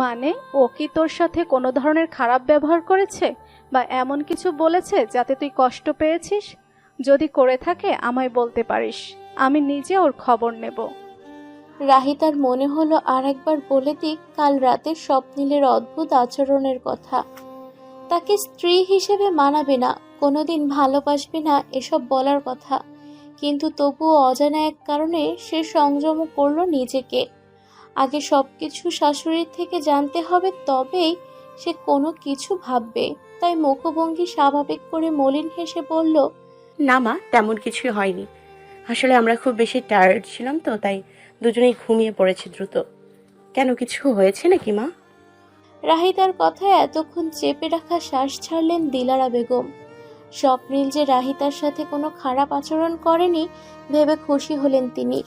S3: মানে ও কি তোর সাথে কোনো ধরনের খারাপ ব্যবহার করেছে বা এমন কিছু বলেছে যাতে তুই কষ্ট পেয়েছিস? যদি করে থাকে আমায় বলতে পারিস, আমি নিজে ওর খবর নেব।
S2: রাহিতার মনে হলো আর একবার বলে দিক কাল রাতে স্বপ্নিলের অদ্ভুত আচরণের কথা। তাকে স্ত্রী হিসেবে মানাবে না, কোনোদিন ভালোবাসবে না এসব বলার কথা, কিন্তু তবুও অজানা এক কারণে সে সংযম করলো নিজেকে। আগে সবকিছু শাশুড়ির থেকে জানতে হবে, তবেই সে কোনো কিছু ভাববে। তাই মুখভঙ্গি স্বাভাবিক করে মলিন হেসে বলল,
S4: না মা, তেমন কিছুই হয়নি। আসলে আমরা খুব বেশি টায়ার্ড ছিলাম তো, তাই দুজনেই ঘুমিয়ে পড়েছি দ্রুত। কেন, কিছু হয়েছে নাকি মা?
S2: রাহিতার কথায় এতক্ষণ চেপে রাখা শ্বাস ছাড়লেন দিলারা বেগম। স্বপ্নিল যে রাহিতার সাথে কোনো খারাপ আচরণ করেনি ভেবে খুশি হলেন তিনি।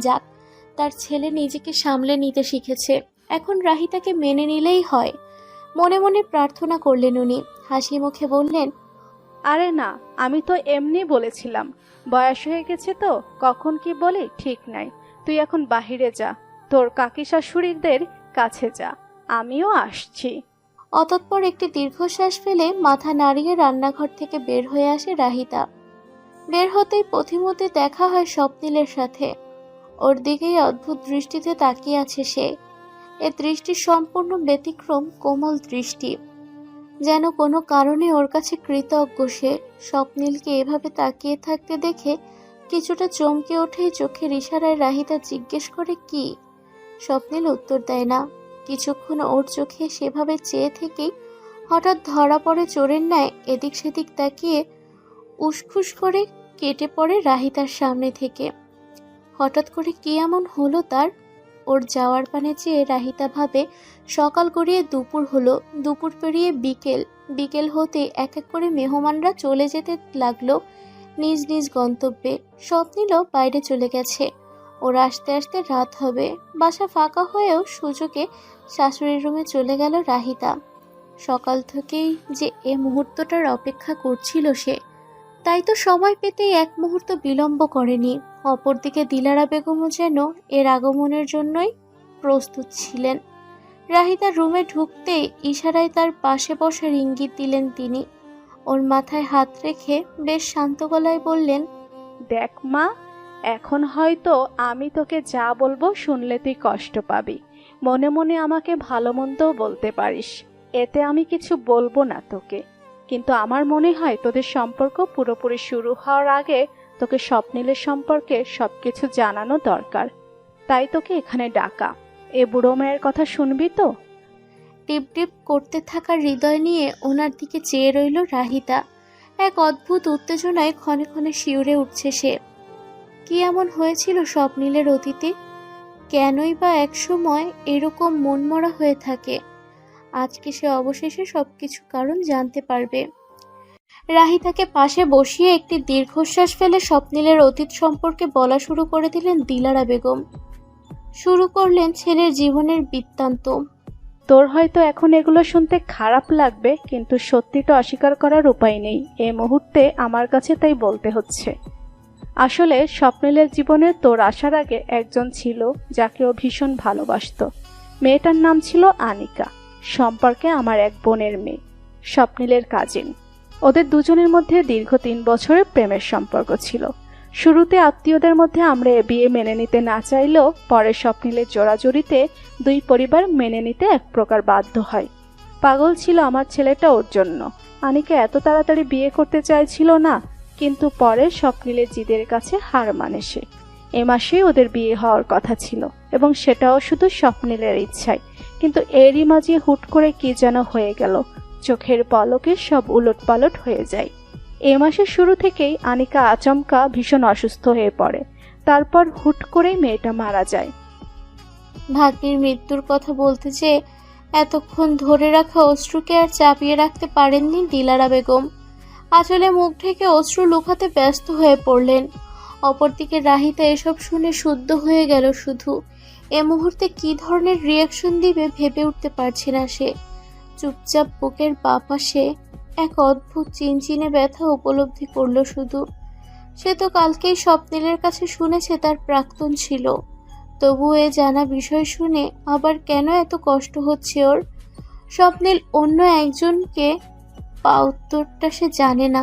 S2: যাক, তার ছেলে নিজেকে সামলে নিতে শিখেছে, এখন রাহিতাকে মেনে নিলেই হয়। মনে মনে প্রার্থনা করলেন উনি। হাসি মুখে বললেন,
S3: আরে না, আমি তো এমনি বলেছিলাম, বয়স হয়ে গেছে তো কখন কি বলি ঠিক নাই। তুই এখন বাহিরে যা, তোর কাকি শাশুড়িদের কাছে যা, আমিও আসছি।
S2: অতঃপর একটি দীর্ঘশ্বাস ফেলে মাথা নাড়িয়ে রান্নাঘর থেকে বের হয়ে আসে রাহিতা। বের হতেই পথিমধ্যে দেখা হয় স্বপ্নিলের সাথে। ওর দিকেই অদ্ভুত দৃষ্টিতে তাকিয়ে আছে সে। এ দৃষ্টি সম্পূর্ণ ব্যতিক্রম, কোমল দৃষ্টি, যেন কোনো কারণে ওর কাছে কৃতজ্ঞ সে। স্বপ্নিলকে এভাবে তাকিয়ে থাকতে দেখে কিছুটা চমকে ওঠে। চোখের ইশারায় রাহিতা জিজ্ঞেস করে, কি? স্বপ্নিল উত্তর দেয় না। কিছুক্ষণ ওর চোখে সেভাবে চেয়ে থেকেই হঠাৎ ধরা পড়ে চোরের ন্যায় এদিক সেদিক তাকিয়ে উসখুস করে কেটে পড়ে রাহিতার সামনে থেকে। হঠাৎ করে কি এমন হলো তার? ওর যাওয়ার পানে চেয়ে রাহিতা ভাবে সকাল গড়িয়ে দুপুর হলো, দুপুর পেরিয়ে বিকেল, বিকেল হতে এক এক করে মেহমানরা চলে যেতে লাগলো নিজ নিজ গন্তব্যে। স্বপ্নিলও বাইরে চলে গেছে। ওর আসতে আসতে রাত হবে। বাসা ফাঁকা হয়েও সুযোগে শাশুড়ির রুমে চলে গেল রাহিতা। সকাল থেকেই যে এ মুহূর্তটার অপেক্ষা করছিল সে, তাই তো সময় পেতেই এক মুহূর্ত বিলম্ব করেনি। অপরদিকে দিলারা বেগমও যেন এর আগমনের জন্যই প্রস্তুত ছিলেন। রাহিতার রুমে ঢুকতেই ইশারায় তার পাশে বসার ইঙ্গিত দিলেন তিনি। ওর মাথায় হাত রেখে বেশ শান্ত গলায় বললেন,
S3: দেখ মা, এখন হয়তো আমি তোকে যা বলবো শুনলে তুই কষ্ট পাবি, মনে মনে আমাকে ভালো মন্দও বলতে পারিস, এতে আমি কিছু বলবো না তোকে। কিন্তু আমার মনে হয় তোদের সম্পর্ক পুরোপুরি শুরু হওয়ার আগে তোকে স্বপ্নিলের সম্পর্কে সবকিছু জানানো দরকার, তাই তোকে এখানে ডাকা। এ বুড়ো মেয়ের কথা শুনবি তো?
S2: টিপ টিপ করতে থাকা হৃদয় নিয়ে ওনার দিকে চেয়ে রইল রাহিতা। এক অদ্ভুত উত্তেজনায় ক্ষণে ক্ষণে শিউরে উঠছে সে। কি এমন হয়েছিল স্বপ্নীলের অতীতে? কেনই বা একসময় এরকম মনমরা হয়ে থাকে? আজকে সে অবশেষে সবকিছু কারণ জানতে পারবে। রাহিতাকে পাশে বসিয়ে একটি দীর্ঘশ্বাস ফেলে স্বপ্নীলের অতীত সম্পর্কে বলা শুরু করে দিলেন দিলারা বেগম। শুরু করলেন ছেলের জীবনের বৃত্তান্ত।
S3: তোর হয়তো এখন এগুলো শুনতে খারাপ লাগবে, কিন্তু সত্যিটা অস্বীকার করার উপায় নেই এই মুহূর্তে আমার কাছে, তাই বলতে হচ্ছে। আসলে স্বপ্নীলের জীবনে তোর আসার আগে একজন ছিল যাকে ও ভীষণ ভালোবাসতো। মেয়েটার নাম ছিল আনিকা, সম্পর্কে আমার এক বোনের মেয়ে, স্বপ্নীলের কাজিন। ওদের দুজনের মধ্যে দীর্ঘ 3 বছরের প্রেমের সম্পর্ক ছিল। শুরুতে আত্মীয়দের মধ্যে আমরা এ বিয়ে মেনে নিতে না চাইলেও পরে স্বপ্নীলের জোড়াজুড়িতে 2 পরিবার মেনে নিতে এক প্রকার বাধ্য হয়। পাগল ছিল আমার ছেলেটা ওর জন্য। আনিকা এত তাড়াতাড়ি বিয়ে করতে চাইছিল না, কিন্তু পরে স্বপ্নীলের জিদের কাছে হার মানে সে। এ মাসেই ওদের বিয়ে হওয়ার কথা ছিল, এবং সেটাও শুধু স্বপ্নীলের ইচ্ছায়। কিন্তু এরই মাঝে হুট করে কি যেন হয়ে গেল, চোখের পলকে সব উলটপালট হয়ে যায়। এ মাসের শুরু থেকেই আনিকা আচমকা ভীষণ অসুস্থ হয়ে পড়ে। তারপর হুট করেই মেয়েটা মারা যায়।
S2: ভাগ্নির মৃত্যুর কথা বলতে চেয়ে এতক্ষণ ধরে রাখা অশ্রুকে আর চাপিয়ে রাখতে পারেননি দিলারা বেগম। আসলে মুখ ঢেকে অশ্রু লুকাতে ব্যস্ত হয়ে পড়লেন। অপরদিকে রাহিতা এসব শুনে শুদ্ধ হয়ে গেল শুধু। এ মুহূর্তে কি ধরনের রিয়াকশন দিবে ভেবে উঠতে পারছে না সে। চুপচাপ বুকের বাঁ পাশে এক অদ্ভুত চিনচিনে ব্যথা উপলব্ধি করল শুধু। সে তো কালকেই স্বপ্নীলের কাছে শুনেছে তার প্রাক্তন ছিল, তবু এ জানা বিষয় শুনে আবার কেন এত কষ্ট হচ্ছে ওর। স্বপ্নীল অন্য একজনকে বা উত্তরটা সে জানে না।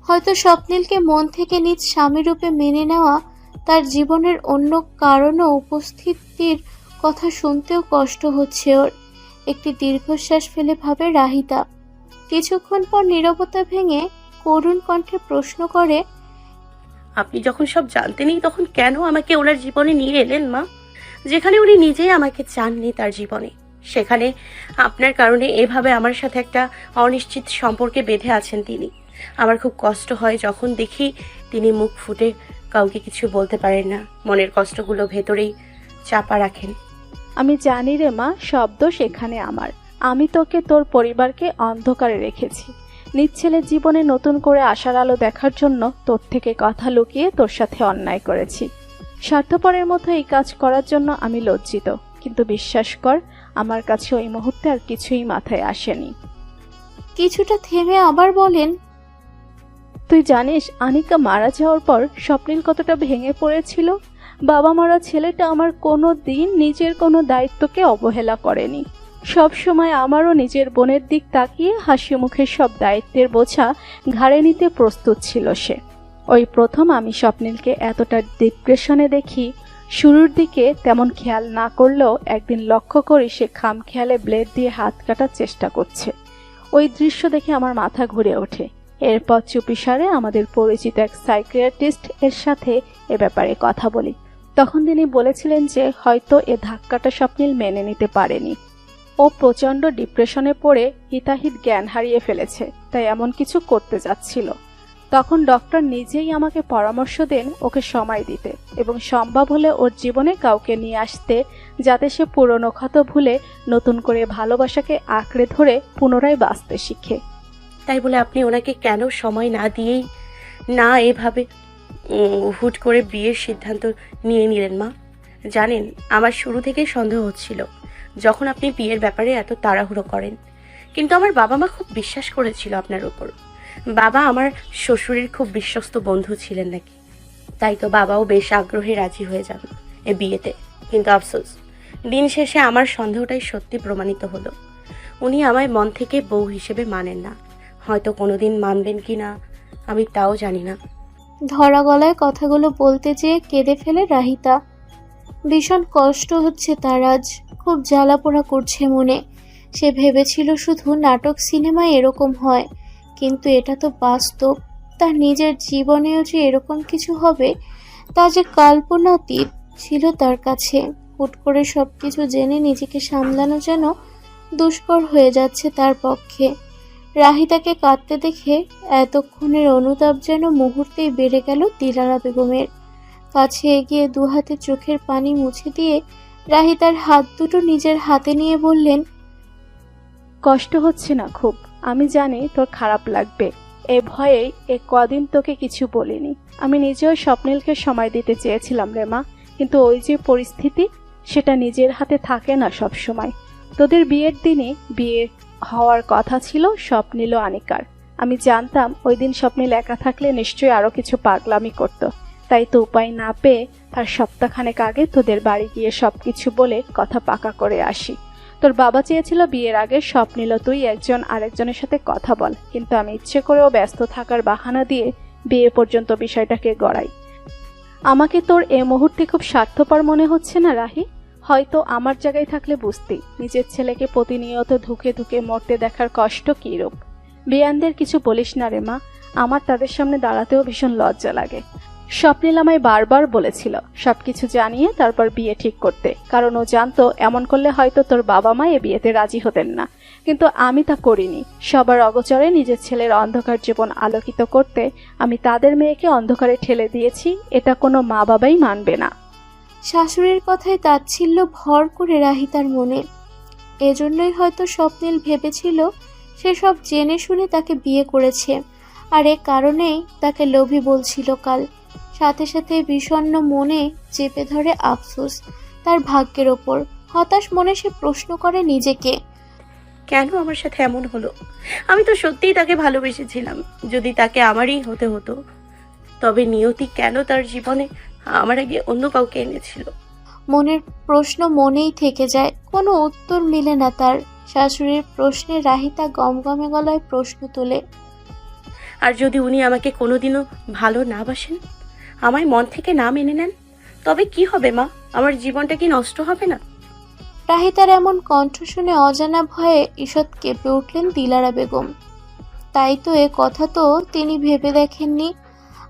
S2: হয়তো স্বপ্নীলকে মন থেকে নিজ স্বামীরূপে মেনে নেওয়া, তার জীবনের অন্য কারণও উপস্থিতির কথা শুনতেও কষ্ট হচ্ছে ওর। একটি দীর্ঘশ্বাস ফেলে ভাবে রাহিতা। কিছুক্ষণ পর নীরবতা ভেঙে করুণ কণ্ঠে প্রশ্ন করে,
S4: আপনি যখন সব জানতেনই তখন কেন আমাকে ওনার জীবনে নিয়ে এলেন মা? যেখানে উনি নিজেই আমাকে চাননি তার জীবনে, সেখানে আপনার কারণে এভাবে আমার সাথে একটা অনিশ্চিত সম্পর্কে বেঁধে আছেন তিনি। আমার খুব কষ্ট হয় যখন দেখি তিনি মুখ ফুটে কাউকে কিছু বলতে পারেন না, মনের কষ্টগুলো ভেতরেই চাপা রাখেন।
S3: আমি জানি রে মা, শব্দ সেখানে আমার। আমি তোকে, তোর পরিবারকে অন্ধকারে রেখেছি। নিজ ছেলের জীবনে নতুন করে আশার আলো দেখার জন্য তোর থেকে কথা লুকিয়ে তোর সাথে অন্যায় করেছি। স্বার্থপরের মতো এই কাজ করার জন্য আমি লজ্জিত, কিন্তু বিশ্বাস কর, আমার কাছে ওই মুহূর্তে আর কিছুই মাথায় আসেনি।
S2: কিছুটা থেমে আবার বলেন,
S3: তুই জানিস আনিকা মারা যাওয়ার পর স্বপ্নীল কতটা ভেঙে পড়েছিল? বাবা মারা ছেলেটা আমার কোনো দিন নিজের কোনো দায়িত্বকে অবহেলা করেনি। সব সময় আমারও নিজের বোনের দিক তাকিয়ে হাসি মুখে সব দায়িত্বের বোঝা ঘাড়ে নিতে প্রস্তুত ছিল সে। ওই প্রথম আমি স্বপ্নীলকে এতটা ডিপ্রেশনে দেখি। শুরুর দিকে তেমন খেয়াল না করলেও একদিন লক্ষ্য করি সে খামখেয়ালে ব্লেড দিয়ে হাত কাটার চেষ্টা করছে। ওই দৃশ্য দেখে আমার মাথা ঘুরে ওঠে। এরপর চুপিসারে আমাদের পরিচিত এক সাইকিয়াট্রিস্ট এর সাথে এ ব্যাপারে কথা বলি। তখন তিনি বলেছিলেন যে হয়তো এ ধাক্কাটা স্বপ্নীল মেনে নিতে পারেনি। ও প্রচণ্ড ডিপ্রেশনে পড়ে হিতাহিত জ্ঞান হারিয়ে ফেলেছে, তাই এমন কিছু করতে যাচ্ছিল। তখন ডক্টর নিজেই আমাকে পরামর্শ দেন ওকে সময় দিতে এবং সম্ভব হলে ওর জীবনে কাউকে নিয়ে আসতে, যাতে সে পুরনো ক্ষত ভুলে নতুন করে ভালোবাসাকে আঁকড়ে ধরে পুনরায় বাঁচতে শিখে।
S4: তাই বলে আপনি ওনাকে কেন সময় না দিয়েই না এভাবে হুট করে বিয়ের সিদ্ধান্ত নিয়ে নিলেন মা? জানেন, আমার শুরু থেকেই সন্দেহ হচ্ছিল যখন আপনি বিয়ের ব্যাপারে এত তাড়াহুড়ো করেন। কিন্তু আমার বাবা মা খুব বিশ্বাস করেছিল আপনার উপর। বাবা আমার শ্বশুরের খুব বিশ্বস্ত বন্ধু ছিলেন নাকি, তাই তো বাবাও বেশ আগ্রহে রাজি হয়ে যান এ বিয়েতে। কিন্তু আফসোস, দিন শেষে আমার সন্দেহটাই সত্যি প্রমাণিত হলো। উনি আমায় মন থেকে বউ হিসেবে মানেন না। হয়তো কোনোদিন মানবেন কি না আমি তাও জানি না।
S2: ধরা গলায় কথাগুলো বলতে যেয়ে কেঁদে ফেলে রাহিতা। ভীষণ কষ্ট হচ্ছে তার আজ, খুব জ্বালাপোড়া করছে মনে। সে ভেবেছিল শুধু নাটক সিনেমায় এরকম হয়, কিন্তু এটা তো বাস্তব। তার নিজের জীবনেও যে এরকম কিছু হবে তা যে কল্পনাতীত ছিল তার কাছে। হুট করে সবকিছু জেনে নিজেকে সামলানো যেন দুষ্কর হয়ে যাচ্ছে তার পক্ষে। রাহিতাকে কাঁদতে দেখে এতক্ষণের অনুতাপ যেন মুহূর্তেই বেড়ে গেল দিলারা বেগমের। কাছে এগিয়ে দুহাতে চোখের পানি মুছে দিয়ে রাহিতার হাত দুটো নিজের হাতে নিয়ে বললেন,
S3: কষ্ট হচ্ছে না খুব? আমি জানি তোর খারাপ লাগবে, এ ভয়েই কদিন তোকে কিছু বলিনি। আমি নিজেও স্বপ্নিলকে সময় দিতে চেয়েছিলাম রে মা, কিন্তু ওই যে পরিস্থিতি, সেটা নিজের হাতে থাকে না সব সময়। তোদের বিয়ের দিনে বিয়ে হওয়ার কথা ছিল স্বপ্নিল ও আনিকার। আমি জানতাম ওই দিন স্বপ্নিল একা থাকলে নিশ্চয়ই আরো কিছু পাগলামি করত, তাই তো উপায় না পেয়ে তার সপ্তাহখানেক আগে তোদের বাড়ি গিয়ে সবকিছু বলে কথা পাকা করে আসি। তোর বাবা চেয়েছিল বিয়ের আগে স্বপ্নিল তুই একজন আরেকজনের সাথে কথা বল, কিন্তু আমি ইচ্ছে করেও ব্যস্ত থাকার বাহানা দিয়ে বিয়ে পর্যন্ত বিষয়টাকে গড়াই। আমাকে তোর এ মুহূর্তে খুব স্বার্থপর মনে হচ্ছে না রাহি? হয়তো আমার জায়গায় থাকলে বুঝতি নিজের ছেলেকে প্রতিনিয়ত ধুকে ধুকে মরতে দেখার কষ্ট কীরূপ। বিয়ানদের কিছু বলিস না রে মা, আমার তাদের সামনে দাঁড়াতেও ভীষণ লজ্জা লাগে। স্বপ্নিল আমায় বারবার বলেছিল সবকিছু জানিয়ে তারপর বিয়ে ঠিক করতে, কারণ ও জানতো এমন করলে হয়তো তোর বাবা মা এ বিয়েতে রাজি হতেন না। কিন্তু আমি তা করিনি। সবার অগোচরে নিজের ছেলের অন্ধকার জীবন আলোকিত করতে আমি তাদের মেয়েকে অন্ধকারে ঠেলে দিয়েছি, এটা কোনো মা বাবাই মানবে না।
S2: শাশুড়ির কথায় তাচ্ছিল্য ভর করে রাহিতার মনে। এজন্যই হয়তো স্বপ্নিল ভেবেছিল সে সব জেনে শুনে তাকে বিয়ে করেছে, আর এ কারণেই তাকে লোভী বলছিল কাল। সাথে সাথে বিষণ্ণ মনে চেপে ধরে আফসোস তার ভাগ্যের ওপর। হতাশ মনে সে প্রশ্ন করে নিজেকে,
S4: কেন আমার সাথে এমন হলো? আমি তো সত্যিই তাকে ভালোবেসেছিলাম। যদি তাকে আমারই হতে হতো, তবে নিয়তি কেন তার জীবনে আমার আগে অন্য কাউকে এনেছিল?
S2: মনের প্রশ্ন মনেই থেকে যায়, কোনো উত্তর মিলে না তার। শাশুড়ির প্রশ্নে রাহিতা গমগমে গলায় প্রশ্ন তোলে,
S4: আর যদি উনি আমাকে কোনোদিনও ভালো না বাসেন, আমায় মন থেকে না মেনে নেন, তবে কি হবে মা? আমার জীবনটা কি নষ্ট হবে না?
S2: রাহিতার এমন কণ্ঠ শুনে অজানা ভয়ে ঈষৎ কেঁপে উঠলেন দিলারা বেগম। তাই তো এ কথা তো তিনি ভেবে দেখেননি।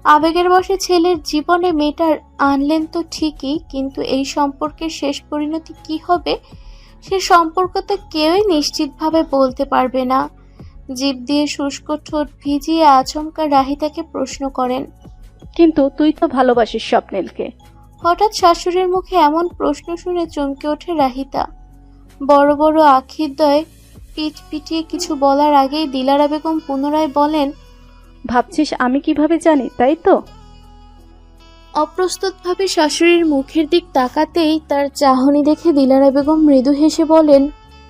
S2: আবেগের বশে ছেলের জীবনে মেয়েটার আনলেন তো ঠিকই, কিন্তু এই সম্পর্কের শেষ পরিণতি কি হবে সে সম্পর্ক তো কেউই নিশ্চিতভাবে বলতে পারবে না। জিভ দিয়ে শুষ্ক ঠোঁট ভিজিয়ে আচমকা রাহিতাকে প্রশ্ন করেন,
S3: কিন্তু তুই তো ভালোবাসিস স্বপ্নিলকে।
S2: হঠাৎ শাশুড়ির মুখে এমন প্রশ্ন শুনে চমকে ওঠে রাহিতা। বড় বড় আখিরদ্বয় পিঠ পিটিয়ে কিছু বলার আগেই দিলারা বেগম পুনরায় বলেন,
S3: ভাবছিস আমি কিভাবে জানি, তাই তো?
S2: অপ্রস্তুতভাবে শাশুড়ির মুখের দিক তাকাতেই তার চাহনি দেখে দিলারা বেগম মৃদু হেসে বলেন,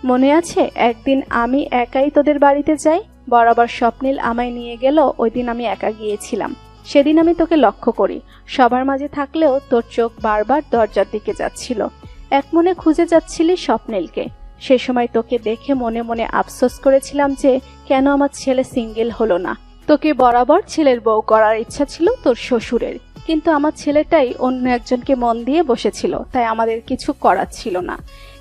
S3: মনে আছে একদিন আমি একাই তোদের বাড়িতে যাই, বরাবর স্বপ্নিল আমায় নিয়ে গেল। ওই দিন আমি একা গিয়েছিলাম। সেদিন আমি তোকে লক্ষ্য করি, সবার মাঝে থাকলেও তোর চোখ বারবার দরজার দিকে যাচ্ছিল। এক মনে খুঁজে যাচ্ছিলি স্বপ্নিলকে। সে সময় তোকে দেখে মনে মনে আফসোস করেছিলাম যে কেন আমার ছেলে সিঙ্গেল হলো না। তোকে বরাবর ছেলের বউ করার ইচ্ছা ছিল তোর শ্বশুরের, কিন্তু আমার ছেলেটাই অন্য একজনকে মন দিয়ে বসেছিল, তাই আমাদের কিছু করার ছিল না।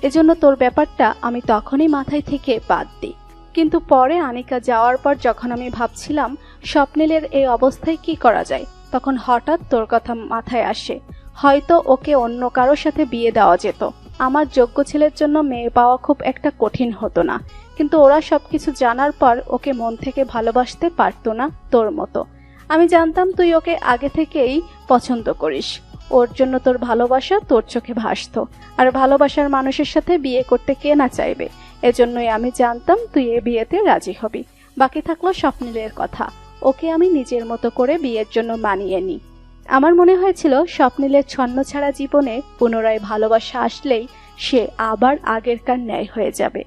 S3: এজন্য তোর ব্যাপারটা আমি তখনই মাথায় থেকে বাদ দিই। কিন্তু পরে আনিকা যাওয়ার পর যখন আমি ভাবছিলাম স্বপ্নিলের এই অবস্থায় কি করা যায়, তখন হঠাৎ তোর কথা মাথায় আসে, হয়তো ওকে অন্য কারোর সাথে বিয়ে দেওয়া যেত। আমার যোগ্য ছেলের জন্য মেয়ে পাওয়া খুব একটা কঠিন হতো না, কিন্তু ওরা সবকিছু জানার পর ওকে মন থেকে ভালোবাসতে পারতো না তোর মতো। আমি জানতাম তুই ওকে আগে থেকেই পছন্দ করিস, ওর জন্য তোর ভালোবাসা তোর চোখে ভাসতো। আর ভালোবাসার মানুষের সাথে বিয়ে করতে কে না চাইবে? এজন্যই আমি জানতাম তুই এ বিয়েতে রাজি হবি। বাকি থাকলো স্বপ্নিলের কথা, ওকে আমি নিজের মতো করে বিয়ের জন্য মানিয়ে নিই। আমার মনে হয়েছিল স্বপ্নিলের ছন্নছাড়া জীবনে পুনরায় ভালোবাসা আসলেই সে আবার আগেরকার ন্যায় হয়ে যাবে।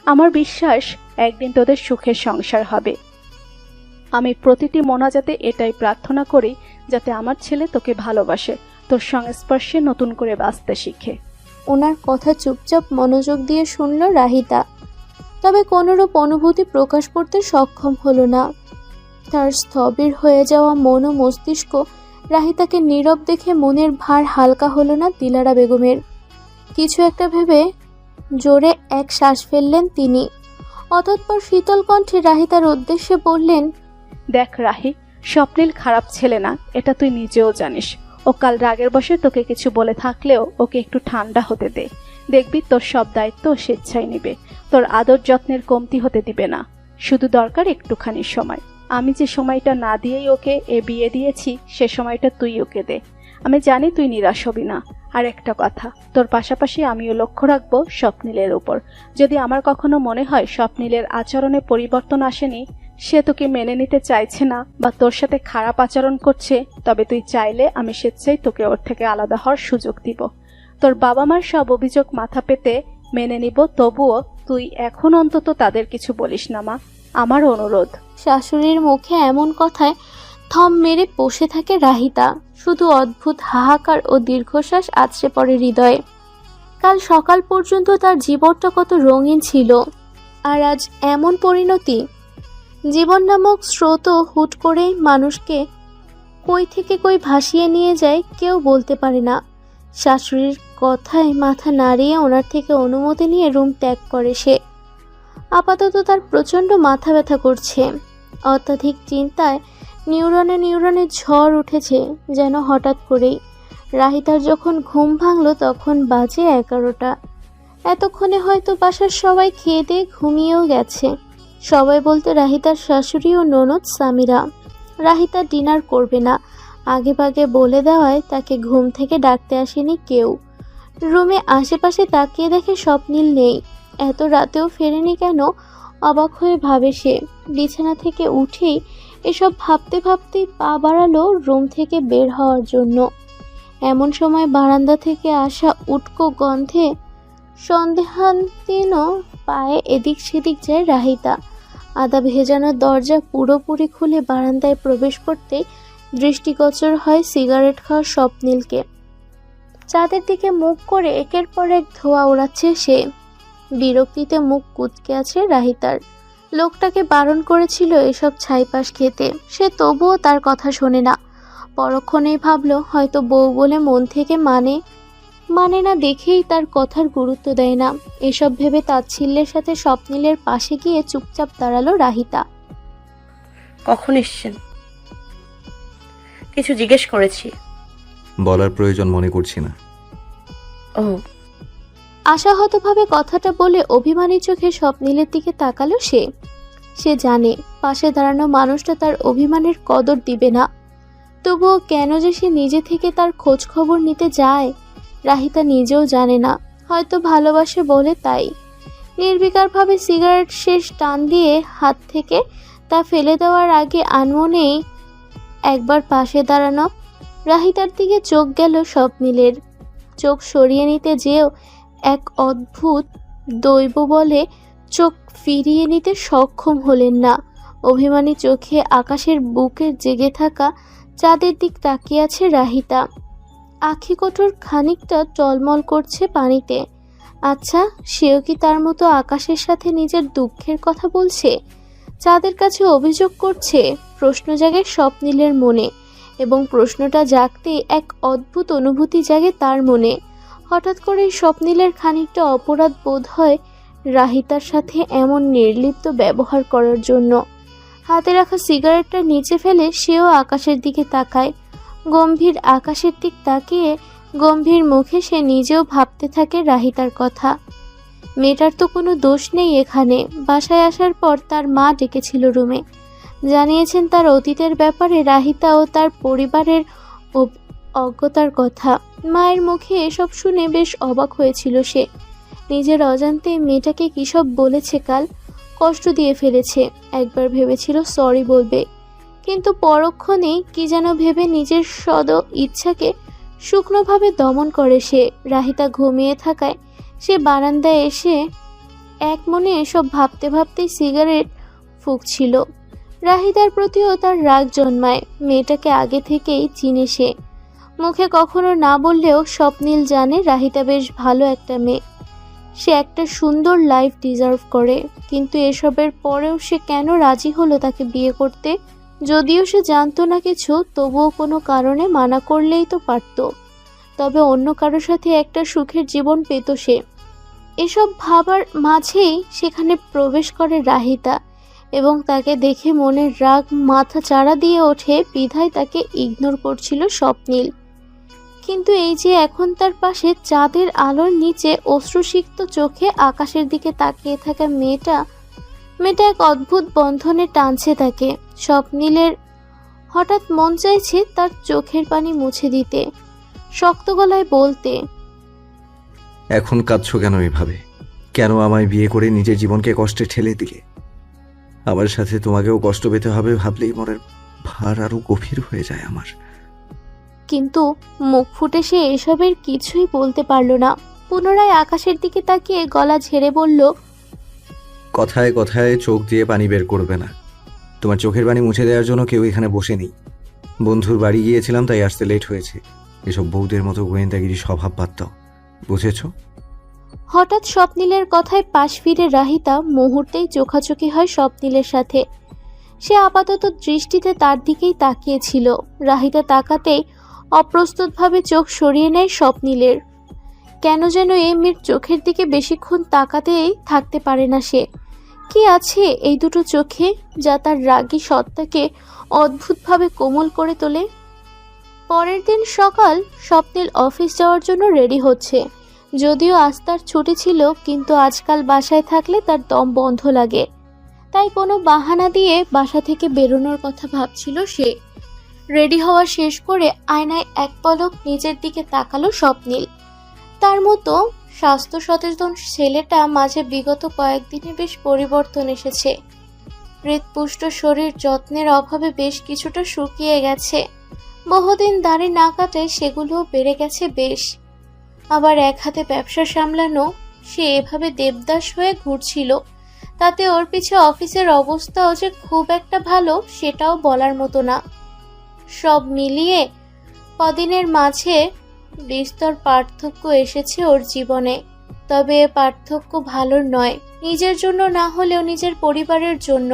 S3: আমার বিশ্বাস একদিন তোদের সুখের সংসার হবে। আমি প্রতিটি মোনাজাতে এটাই প্রার্থনা করি, যাতে আমার ছেলে তোকে ভালোবাসে, তোর সংস্পর্শে নতুন করে বাঁচতে শিখে।
S2: ওনার কথা চুপচাপ মনোযোগ দিয়ে শুনল রাহিতা, তবে কোনোরূপ অনুভূতি প্রকাশ করতে সক্ষম হলো না। তার স্থবির হয়ে যাওয়া মন ও মস্তিষ্ক রাহিতাকে নীরব দেখে মনের ভার হালকা হলো না দিলারা বেগমের। কিছু একটা ভেবে জোরে এক শ্বাস ফেললেন তিনি। অতঃপর শীতল কণ্ঠে রাহিতার উদ্দেশ্যে বললেন,
S3: দেখ রাহি, স্বপ্নিল খারাপ ছেলে না, এটা তুই নিজেও জানিস। ও ও কাল রাগের বশে তোকে কিছু বলে থাকলেও ওকে একটু ঠান্ডা হতে দে। দেখবি তোর সব দায়িত্ব ও স্বেচ্ছায় নেবে, তোর আদর যত্নের কমতি হতে দিবে না। শুধু দরকার একটুখানি সময়। আমি যে সময়টা না দিয়েই ওকে এ বিয়ে দিয়েছি, সে সময়টা তুই ওকে দে। আমি জানি তুই নিরাশ হবি না। আর একটা কথা, তোর পাশাপাশি আমিও লক্ষ্য রাখবো স্বপ্নিলের উপর। যদি আমার কখনো মনে হয় স্বপ্নিলের আচরণে পরিবর্তন আসেনি, সে তোকে মেনে নিতে চাইছে না বা তোর সাথে খারাপ আচরণ করছে, তবে তুই চাইলে আমি স্বেচ্ছায় তোকে ওর থেকে আলাদা হওয়ার সুযোগ দিব। তোর বাবা মার সব অভিযোগ মাথা পেতে মেনে নিব, তবুও তুই এখন অন্তত তাদের কিছু বলিস না মা, আমার অনুরোধ।
S2: শাশুড়ির মুখে এমন কথায় থম মেরে বসে থাকে রাহিতা। শুধু অদ্ভুত হাহাকার ও দীর্ঘশ্বাস আছড়ে পড়ে হৃদয়ে। কাল সকাল পর্যন্ত তার জীবনটা কত রঙিন ছিল, আর আজ এমন পরিণতি। জীবন নামক স্রোত হুট করেই মানুষকে কই থেকে কই ভাসিয়ে নিয়ে যায় কেউ বলতে পারে না। শাশুড়ির কথায় মাথা নাড়িয়ে ওনার থেকে অনুমতি নিয়ে রুম ত্যাগ করে সে। আপাতত তার প্রচণ্ড মাথা ব্যথা করছে। অত্যাধিক চিন্তায় নিউরনে ঝড় উঠেছে যেন হঠাৎ করেই। রাহিতার যখন ঘুম ভাঙল তখন বাজে 11টা। এতক্ষণে হয়তো বাসার সবাই খেয়ে দিয়ে ঘুমিয়েও গেছে। সবাই বলতে রাহিতার শাশুড়ি ও ননদ সামিরা। রাহিতা ডিনার করবে না, আগেভাগে বলে দেওয়ায় তাকে ঘুম থেকে ডাকতে আসেনি কেউ। রুমে আশেপাশে তাকিয়ে দেখে স্বপ্নিল নেই। এত রাতেও ফেরেনি কেন, অবাক হয়ে ভাবে সে। বিছানা থেকে উঠেই এসব ভাবতে ভাবতেই পা বাড়ালো রুম থেকে বের হওয়ার জন্য। এমন সময় বারান্দা থেকে আসা উটকো গন্ধে সন্দেহান্তীন পায়ে এদিক সেদিক যায় রাহিতা। আদা ভেজানো দরজা পুরোপুরি খুলে বারান্দায় প্রবেশ করতেই দৃষ্টিগোচর হয় সিগারেট খাওয়া স্বপ্নিলকে। চাঁদের দিকে মুখ করে একের পর এক ধোঁয়া ওড়াচ্ছে সে। বিরক্তিতে মুখ কুঁচকে আছে রাহিতার। লোকটাকে বারণ করেছিল এসব ছাইপাশ খেতে, সে তবুও তার কথা শোনে না। পরক্ষণেই ভাবলো হয়তো বউ বলে মন থেকে মানে না দেখেই তার কথার গুরুত্ব দেয় না। এসব ভেবে তাচ্ছিল্যের সাথে স্বপ্নিলের পাশে গিয়ে চুপচাপ দাঁড়ালো রাহিতা।
S4: কখন এসছেন? কিছু জিজ্ঞেস করেছি।
S1: বলার প্রয়োজন মনে করছি না।
S4: ও,
S2: আশাহতভাবে কথাটা বলে অভিমানী চোখে স্বপ্নিলের দিকে তাকালো সে। সে জানে পাশে দাঁড়ানো মানুষটা তার অভিমানের কদর দিবে না, তবুও কেন যে সে নিজে থেকে তার খোঁজ খবর নিতে যায় রাহিতা নিজেও জানে না। হয়তো ভালোবাসে বলে তাই। নির্বিকারভাবে সিগারেট শেষ টান দিয়ে হাত থেকে তা ফেলে দেওয়ার আগে আনমনেই একবার পাশে দাঁড়ানো রাহিতার দিকে চোখ গেল স্বপ্নিলের। চোখ সরিয়ে নিতে যেও এক অদ্ভুত দৈব বলে চোখ ফিরিয়ে নিতে সক্ষম হলেন না। অভিমানী চোখে আকাশের বুকে জেগে থাকা চাঁদের দিক তাকিয়ে আছে রাহিতা। আখি কঠোর খানিকটা টলমল করছে পানিতে। আচ্ছা, সেও কি তার মতো আকাশের সাথে নিজের দুঃখের কথা বলছে, চাঁদের কাছে অভিযোগ করছে? প্রশ্ন জাগে স্বপ্নিলের মনে, এবং প্রশ্নটা জাগতে এক অদ্ভুত অনুভূতি জাগে তার মনে। হঠাৎ করে স্বপ্নিলের খানিকটা অপরাধ বোধ হয় রাহিতার সাথে এমন নির্লিপ্ত ব্যবহার করার জন্য। হাতে রাখা সিগারেটটা নিচে ফেলে সেও আকাশের দিকে তাকায়। গম্ভীর আকাশের দিক তাকিয়ে গম্ভীর মুখে সে নিজেও ভাবতে থাকে রাহিতার কথা। মেয়েটার তো কোনো দোষ নেই এখানে। বাসায় আসার পর তার মা ডেকেছিল রুমে, জানিয়েছেন তার অতীতের ব্যাপারে রাহিতা ও তার পরিবারের অজ্ঞতার কথা। মায়ের মুখে এসব শুনে বেশ অবাক হয়েছিল সে। নিজের অজান্তে মেয়েটাকে কী সব বলেছে কাল, কষ্ট দিয়ে ফেলেছে। একবার ভেবেছিল সরি বলবে, কিন্তু পরক্ষণেই কি যেন ভেবে নিজের সদ ইচ্ছাকে শুকনোভাবে দমন করে সে। রাহিতা ঘুমিয়ে থাকায় সে বারান্দায় এসে এক মনে এসব ভাবতে ভাবতেই সিগারেট ফুঁকছিল। রাহিতার প্রতিও তার রাগ জন্মায়। মেয়েটাকে আগে থেকেই চিনে সে। মুখে কখনো না বললেও স্বপ্নিল জানে রাহিতা বেশ ভালো একটা মেয়ে। সে একটা সুন্দর লাইফ ডিজার্ভ করে, কিন্তু এসবের পরেও সে কেন রাজি হলো তাকে বিয়ে করতে? যদিও সে জানতো না কিছু, তবুও কোনো কারণে মানা করলেই তো পারত। তবে অন্য কারোর সাথে একটা সুখের জীবন পেত সে। এসব ভাবার মাঝেই সেখানে প্রবেশ করে রাহিতা, এবং তাকে দেখে মনের রাগ মাথা চাড়া দিয়ে ওঠে। বিধায় তাকে ইগনোর করছিল স্বপ্নিল। কিন্তু এই যে এখন তার পাশে চাঁদের আলোর নিচে অশ্রুসিক্ত চোখে আকাশের দিকে তাকিয়ে থাকা মেয়েটা এক অদ্ভুত বন্ধনে টানছে তাকে। স্বপ্নীলের হঠাৎ মন চাইছে তার চোখের পানি মুছে দিতে, শক্ত গলায় বলতে,
S1: এখন কাঁদছো কেন এভাবে? কেন আমায় বিয়ে করে নিজের জীবনকে কষ্টে ঠেলে দিলে? আমার সাথে তোমাকেও কষ্ট পেতে হবে ভাবলেই মনের ভার আরো গভীর হয়ে যায় আমার।
S2: কিন্তু মুখ ফুটে সে এসবের কিছুই বলতে পারল না। পুনরায় আকাশের দিকে তাকিয়ে গলা ঝেড়ে বলল,
S1: কথায় কথায় চোখ দিয়ে পানি বের করবে না। তোমার চোখের পানি মুছে দেওয়ার জন্য কেউ এখানে বসে নেই। বন্ধুর বাড়ি গিয়েছিলাম, তাই আসতে লেট হয়েছে। এসব বউদের মতো গোয়েন্দাগিরি স্বভাব বাদ দাও, বুঝেছ?
S2: হঠাৎ স্বপ্নীলের কথায় পাশ ফিরে রাহিতা মুহূর্তেই চোখাচোখি হয় স্বপ্নীলের সাথে। সে আপাতত দৃষ্টিতে তার দিকেই তাকিয়েছিল। রাহিতা তাকাতেই অপ্রস্তুতভাবে চোখ সরিয়ে নেয় স্বপ্নীলের। কেন যেন এই মেয়ের চোখের দিকে বেশিক্ষণ তাকাতেই থাকতে পারে না সে। কি আছে এই দুটো চোখে যা তার রাগী সত্তাকে অদ্ভুতভাবে কোমল করে তোলে? পরের দিন সকাল স্বপ্নীল অফিস যাওয়ার জন্য রেডি হচ্ছে। যদিও আজ তার ছুটি ছিল, কিন্তু আজকাল বাসায় থাকলে তার দম বন্ধ লাগে। তাই কোনো বাহানা দিয়ে বাসা থেকে বেরোনোর কথা ভাবছিল সে। রেডি হওয়া শেষ করে আয়নায় এক পলক নিজের দিকে তাকালো স্বপ্নীল। তার মতো স্বাস্থ্য সচেতন ছেলেটা মাঝে বিগত কয়েকদিনে বেশ পরিবর্তন এসেছে। হৃৎপুষ্ট শরীর যত্নের অভাবে বেশ কিছুটা শুকিয়ে গেছে। বহুদিন দাড়ি না কাটায় সেগুলোও বেড়ে গেছে বেশ। আবার এক হাতে ব্যবসা সামলানো, সে এভাবে দেবদাস হয়ে ঘুরছিল। তাতে ওর পিছে অফিসের অবস্থাও যে খুব একটা ভালো সেটাও বলার মতো না। সব মিলিয়ে কদিনের মাঝে বিস্তর পার্থক্য এসেছে ওর জীবনে। তবে এ পার্থক্য ভালোর নয়। নিজের জন্য না হলেও নিজের পরিবারের জন্য,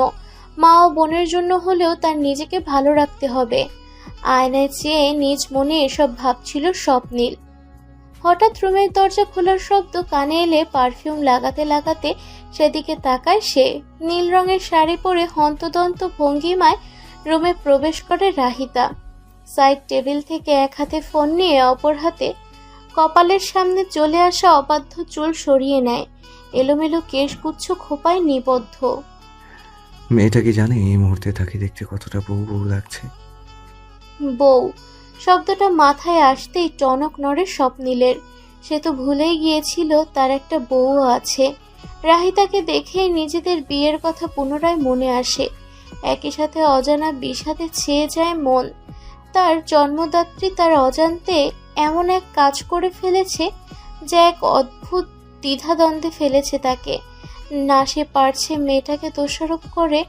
S2: মা ও বোনের জন্য হলেও তার নিজেকে ভালো রাখতে হবে। আয়নায় চেয়ে নিজ মনে এসব ভাবছিল স্বপ্নীল। হঠাৎ রুমের দরজা খোলার শব্দ কানে এলে পারফিউম লাগাতে লাগাতে সেদিকে তাকায় সে। নীল রঙের শাড়ি পরে হন্তদন্ত ভঙ্গিমায় রুমে প্রবেশ করে রাহিতা। সাইড টেবিল থেকে এক হাতে ফোন নিয়ে অপর হাতে কপালের সামনে চলে আসা অবাধ্য চুল সরিয়ে নেয়। এলোমেলো কেশগুচ্ছ খোপায় নিবদ্ধ।
S1: মেয়েটা কি জানে এই মুহূর্তে তাকে দেখতে কতটা বউ বউ লাগছে?
S2: বউ শব্দটা মাথায় আসতেই টনক নড়ে স্বপ্নীলের। সে তো ভুলেই গিয়েছিল তার একটা বউ আছে। রাহিতাকে দেখেই নিজেদের বিয়ের কথা পুনরায় মনে আসে। একই সাথে অজানা বিষাদে ছেয়ে যায় মন। তার জন্মদাত্রী তার অজান্তে এমন এক কাজ করে ফেলেছে যে এক অদ্ভুত দ্বিধাদ্বন্দ্বে ফেলেছে তাকে। না সে পারছে মেয়েটাকে দোষারোপ করে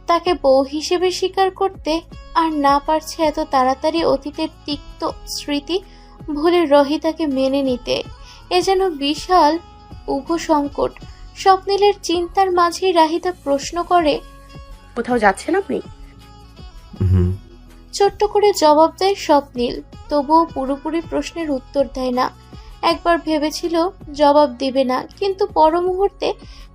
S2: তাকে বউ হিসেবে স্বীকার করতে, আর না পারছে এত তাড়াতাড়ি অতীতের তিক্ত স্মৃতি ভুলে রহিতাকে মেনে নিতে। এ যেন বিশাল উভ সংকট। স্বপ্নীলের চিন্তার মাঝেই রাহিতা প্রশ্ন করে,
S4: কোথাও যাচ্ছেন আপনি?
S1: হুম।
S2: ছোট্ট করে জবাব দেয় স্বপ্নীল। তবুও পুরোপুরি প্রশ্নের উত্তর দেয় না। একবার ভেবেছিল জবাব দিবে না, কিন্তু পর মুহূর্তে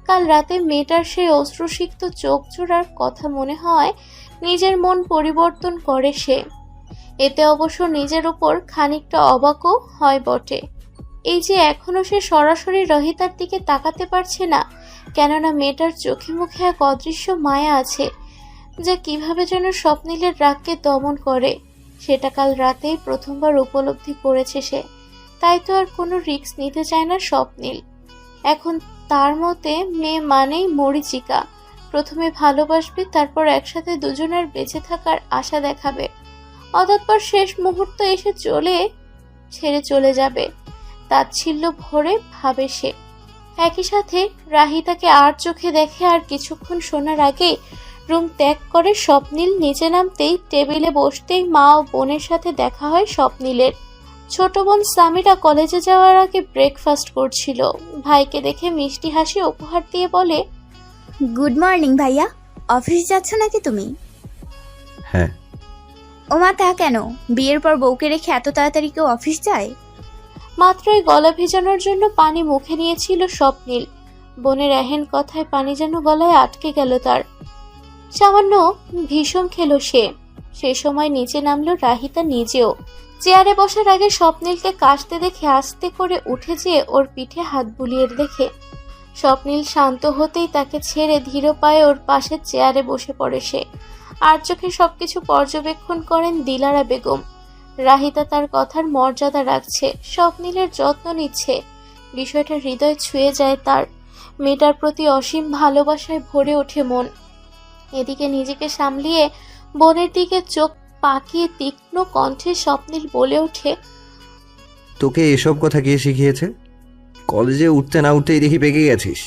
S2: কাল রাতে মেয়েটার সেই অশ্রুসিক্ত চোখ জোড়ার কথা মনে হয় নিজের মন পরিবর্তন করে সে। এতে অবশ্য নিজের উপর খানিকটা অবাকও হয় বটে। এই যে এখনো সে সরাসরি রহিতার দিকে তাকাতে পারছে না, কেননা মেয়েটার চোখে মুখে এক অদৃশ্য মায়া আছে যা কিভাবে যেন স্বপ্নীলের রাগকে দমন করে। সেটা কাল রাতেই প্রথমবার উপলব্ধি করেছে সে। তাই তো আর কোনো রিস্ক নিতে চায় না স্বপ্নীল। এখন তার মতে মেয়ে মানেই মরীচিকা। প্রথমে ভালোবাসবে, তারপর একসাথে দুজনের বেঁচে থাকার আশা দেখাবে, অতঃপর শেষ মুহূর্ত এসে ছেড়ে চলে যাবে। তাচ্ছিল্য ভরে ভাবে সে। একই সাথে রাহিতাকে আর চোখে দেখে আর কিছুক্ষণ শোনার আগেই রুম ত্যাগ করে স্বপ্নীল। নিচে নামতেই টেবিলে বসতেই মা ও বোনের সাথে দেখা হয় স্বপ্নীলের। ছোট বোন সামিরা কলেজে যাওয়ার আগে ব্রেকফাস্ট করছিল। ভাইকে দেখে মিষ্টি হাসি উপহার দিয়ে বলে,
S6: গুড মর্নিং ভাইয়া, অফিস যাচ্ছ নাকি তুমি?
S1: হ্যাঁ।
S6: ওমা তা কেন, বিয়ের পর বউকে রেখে এত তাড়াতাড়ি কেউ অফিস যায়?
S2: মাত্রই গলা ভেজানোর জন্য পানি মুখে নিয়েছিল স্বপ্নীল। বোনের এহেন কথায় পানি যেন গলায় আটকে গেল তার। সামান্য ভীষণ খেল সে। সে সময় নিচে নামলো রাহিতা নিজেও। চেয়ারে বসার আগে স্বপ্নীলকে কাশতে দেখে আস্তে করে উঠে যেয়ে ওর পিঠে হাত বুলিয়ে দেখে স্বপ্নীল শান্ত হতেই তাকে ছেড়ে ধীর পায়ে ওর পাশে চেয়ারে বসে পড়ে সে। আর চোখে সবকিছু পর্যবেক্ষণ করেন দিলারা বেগম। রাহিতা তার কথার মর্যাদা রাখছে, স্বপ্নীলের যত্ন নিচ্ছে। বিষয়টা হৃদয় ছুঁয়ে যায় তার। মেয়েটার প্রতি অসীম ভালোবাসায় ভরে ওঠে মন। এদিকে নিজেকে সামলিয়ে বোনের দিকে চোখ পাকিয়ে তীক্ষ্ণ কণ্ঠে স্বপ্নীল বলে ওঠে,
S1: তোকে এসব কথা কে শিখিয়েছে? কলেজে উঠতে না উঠতেই দেখি পেকে গেছিস।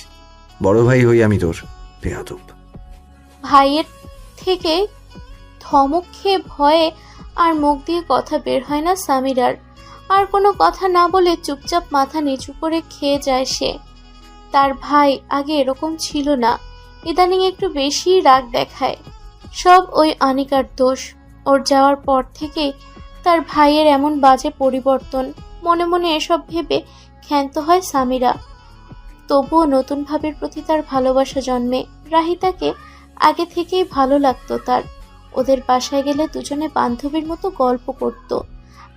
S1: বড় ভাই হই আমি তোর, বেয়াদব।
S2: ভাইয়ের থেকে ধমক খেয়ে ভয়ে আর মুখ দিয়ে কথা বের হয় না সামিরার। আর কোনো কথা না বলে চুপচাপ মাথা নিচু করে খেয়ে যায় সে। তার ভাই আগে এরকম ছিল না, ইদানিং একটু বেশি রাগ দেখায়। সব ওই আনিকার দোষ। ওর যাওয়ার পর থেকেই তার ভাইয়ের এমন বাজে পরিবর্তন। মনে মনে এসব ভেবে ক্ষান্ত হয় সামিরা। তবুও নতুন ভাবের প্রতি তার ভালোবাসা জন্মে। রাহিতাকে আগে থেকেই ভালো লাগতো তার। ওদের বাসায় গেলে দুজনে বান্ধবীর মতো গল্প করত।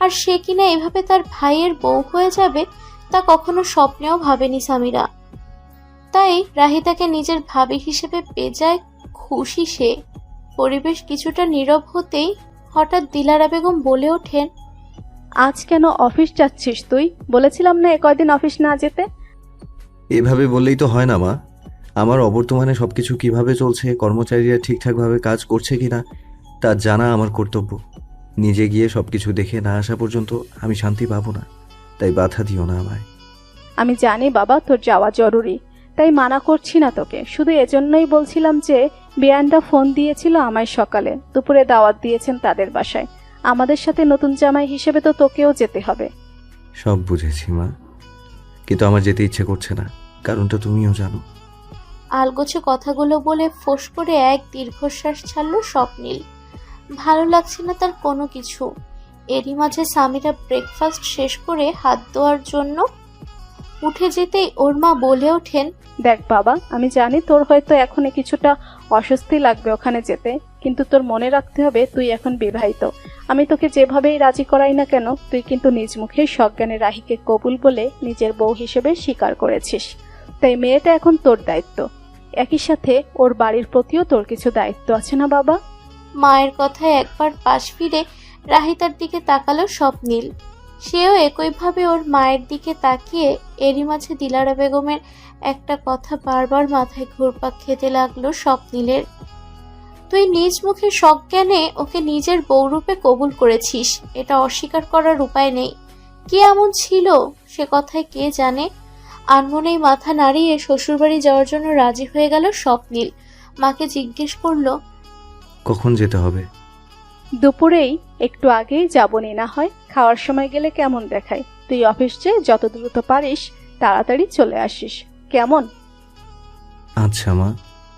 S2: আর সে কিনা এভাবে তার ভাইয়ের বউ হয়ে যাবে তা কখনো স্বপ্নেও ভাবেনি সামিরা। তাই রাহিতাকে নিজের ভাবি হিসেবে বেজায় খুশি সে। পরিবেশ কিছুটা নীরব হতেই হঠাৎ দিলারা বেগম বলে ওঠেন,
S3: আজ কেন অফিস যাচ্ছিস তুই? বলেছিলাম না কয়দিন অফিস না যেতে?
S1: এভাবে বললেই তো হয় না মা। আমার অবর্তমানে সবকিছু কিভাবে চলছে, কর্মচারীরা ঠিকঠাকভাবে কাজ করছে কিনা তা জানা আমার কর্তব্য। নিজে গিয়ে সবকিছু দেখে না আসা পর্যন্ত আমি শান্তি পাবো না। তাই বাধা দিও না আমায়।
S3: আমি জানি বাবা তোর যাওয়া জরুরি, তাই মানা করছি না তোকে। শুধু এজন্যই বলছিলাম যে বিয়ানটা ফোন দিয়েছিল আমায় সকালে, দুপুরে দাওয়াত দিয়েছেন তাদের বাসায়। আমাদের সাথে নতুন জামাই হিসেবে তো তোকেও যেতে হবে।
S1: সব বুঝেছি মা, কিন্তু আমার যেতে ইচ্ছে করছে না। কারণটা তুমিও জানো।
S2: আলগোছে কথাগুলো বলে ফোঁস করে এক দীর্ঘশ্বাস ছাড়ল স্বপ্নীল। ভালো লাগছে না তার কোনো কিছু। এরই মাঝে সামিরা ব্রেকফাস্ট শেষ করে হাত ধোয়ার জন্য উঠে যেতেই ওর মা বলে ওঠেন,
S3: দেখ বাবা, আমি জানি তোর হয়তো এখন কিছুটা অস্বস্তি লাগবে ওখানে যেতে, কিন্তু তোর মনে রাখতে হবে তুই এখন বিবাহিত। আমি তোকে যেভাবেই রাজি করাই না কেন, তুই কিন্তু নিজ মুখে সজ্ঞানে রাহিকে কবুল বলে নিজের বউ হিসেবে স্বীকার করেছিস। তাই মেয়েটা এখন তোর দায়িত্ব। একই সাথে ওর বাড়ির প্রতিও তোর কিছু দায়িত্ব আছে না বাবা?
S2: মায়ের কথায় একবার পাশ ফিরে রাহিতার দিকে তাকালো স্বপ্নীল। সেও একইভাবে ওর মায়ের দিকে তাকিয়ে। এরই মাঝে দিলারা বেগমের একটা কথা বারবার মাথায় ঘুরপাক খেতে লাগলো স্বপ্নীলের। তুই নিজ মুখে সজ্ঞানে ওকে নিজের বউরূপে কবুল করেছিস, এটা অস্বীকার করার উপায় নেই। কি এমন ছিল সে কথায় কে জানে। আনমনেই মাথা নাড়িয়ে শ্বশুরবাড়ি যাওয়ার জন্য রাজি হয়ে গেল স্বপ্নীল। মাকে জিজ্ঞেস করলো,
S1: কখন যেতে হবে?
S3: দুপুরেই, একটু আগেই যাবনি না হয়? খাওয়ার সময় গেলে কেমন দেখায়? তুই অফিস যেয়ে যত দ্রুত পারিস তাড়াতাড়ি চলে আসিস, কেমন?
S1: আচ্ছা মা,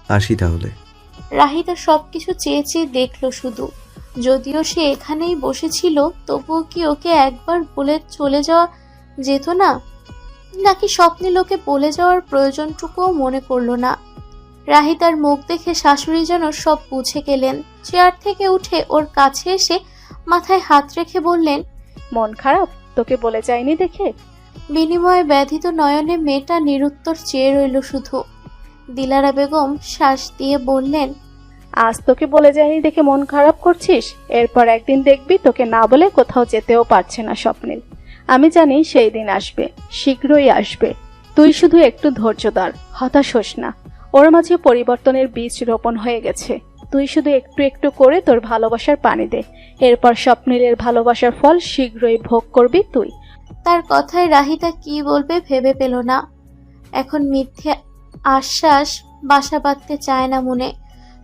S1: আসি তাহলে।
S2: রাহিতা সবকিছু চেয়ে চেয়ে দেখলো শুধু। যদিও সে এখানেই বসেছিল, তবুও কি ওকে একবার বলে চলে যাওয়া যেত না? নাকি স্বপ্নে লোকে বলে যাওয়ার প্রয়োজনটুকুও মনে করলো না। রাহিতার মুখ দেখে শাশুড়ি যেন সব বুঝে গেলেন। চেয়ার থেকে উঠে ওর কাছে এসে মাথায় হাত রেখে বললেন,
S3: মন খারাপ? তোকে বলে যায়নি দেখে?
S2: বিনিময়ে ব্যথিত নয়নে মেয়েটা নিরুত্তর চেয়ে রইল শুধু। দিলারা বেগম শ্বাস দিয়ে বললেন,
S3: আজ তোকে বলে যায়নি দেখে মন খারাপ করছিস? এরপর একদিন দেখবি তোকে না বলে কোথাও যেতেও পারছে না স্বপ্নীল। আমি জানি সেই দিন আসবে, শীঘ্রই আসবে। তুই শুধু একটু ধৈর্য ধর, হতাশ হোস না। ওর মাঝে পরিবর্তনের বীজ রোপণ হয়ে গেছে। তুই শুধু একটু একটু করে তোর ভালোবাসার পানি দে। এরপর স্বপ্নীলের ভালোবাসার ফল শীঘ্রই ভোগ করবি তুই।
S2: তার কথায় রাহিতা কি বলবে ভেবে পেল না। এখন মিথ্যে আশ্বাস বাসা বাঁধতে চায় না মনে।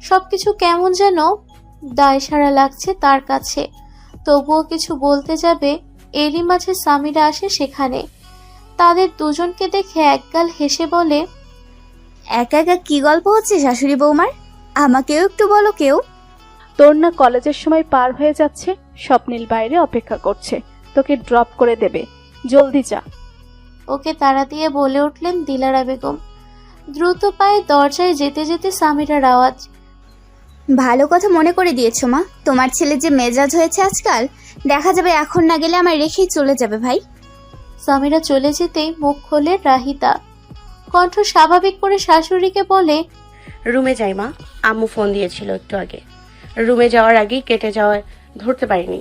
S2: সবকিছু কেমন যেন দায়সারা লাগছে তার কাছে। তবুও কিছু বলতে যাবে, এরই মাঝে সামিরা আসে সেখানে। তাদের দুজনকে দেখে একগাল হেসে বলে,
S6: একা একা কি গল্প হচ্ছে শাশুড়ি বৌমার? আমাকেও একটু বলো কেউ।
S3: তোর না কলেজের সময় পার হয়ে যাচ্ছে? স্বপ্নীল বাইরে অপেক্ষা করছে, তোকে ড্রপ করে দেবে। জলদি যা।
S2: ওকে তাড়া দিয়ে বলে উঠলেন দিলারা বেগম। দ্রুত পায়ে দরজায় যেতে যেতে সামিরার আওয়াজ,
S6: ভালো কথা মনে করে দিয়েছো মা। তোমার ছেলে যে মেজাজ হয়েছে আজকাল, দেখা যাবে এখন না গেলে আমায় রেখেই চলে যাবে ভাই।
S2: সামিরা চলে যেতেই মুখ খোলে রাহিতা। কণ্ঠ স্বাভাবিক করে শাশুড়িকে বলে,
S4: রুমে যাই মা, আম্মু ফোন দিয়েছিল একটু আগে। রুমে যাওয়ার আগেই কেটে যাওয়ায় ধরতে পারিনি।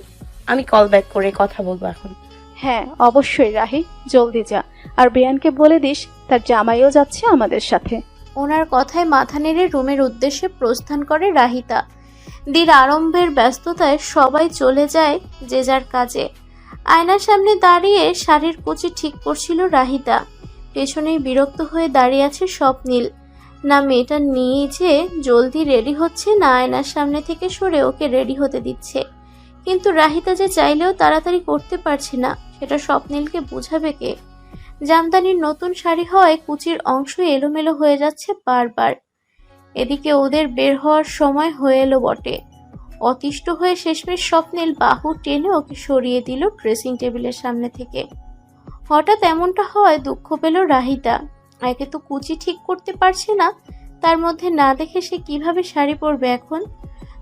S4: আমি কল ব্যাক করে কথা বলবো এখন।
S3: হ্যাঁ অবশ্যই রাহি, জলদি যা। আর বেয়ানকে বলে দিস তার জামাইও যাচ্ছে আমাদের সাথে।
S2: ওনার কথায় মাথা নেড়ে রুমের উদ্দেশ্যে প্রস্থান করে রাহিতা। দিন আরম্ভের ব্যস্ততায় সবাই চলে যায় যে যার কাজে। আয়নার সামনে দাঁড়িয়ে শাড়ির কুচি ঠিক করছিল রাহিতা। পেছনেই বিরক্ত হয়ে দাঁড়িয়ে আছে স্বপ্নীল। না মেয়েটা নিয়ে যে জলদি রেডি হচ্ছে, না আয়নার সামনে থেকে সরে ওকে রেডি হতে দিচ্ছে। কিন্তু রাহিতা যে চাইলেও তাড়াতাড়ি করতে পারছে না, সেটা স্বপ্নীলকে বোঝাবে কে? জামদানির নতুন শাড়ি হওয়ায় কুচির অংশ এলোমেলো হয়ে যাচ্ছে বারবার। এদিকে ওদের বের হওয়ার সময় হয়ে এলো বটে। অতিষ্ঠ হয়ে শেষমেশ স্বপ্নীল বাহু টেনে ওকে সরিয়ে দিল ড্রেসিং টেবিলের সামনে থেকে। হঠাৎ এমনটা হওয়ায় দুঃখ পেল রাহিতা। একে তো কুচি ঠিক করতে পারছে না, তার মধ্যে না দেখে সে কিভাবে শাড়ি পরবে এখন।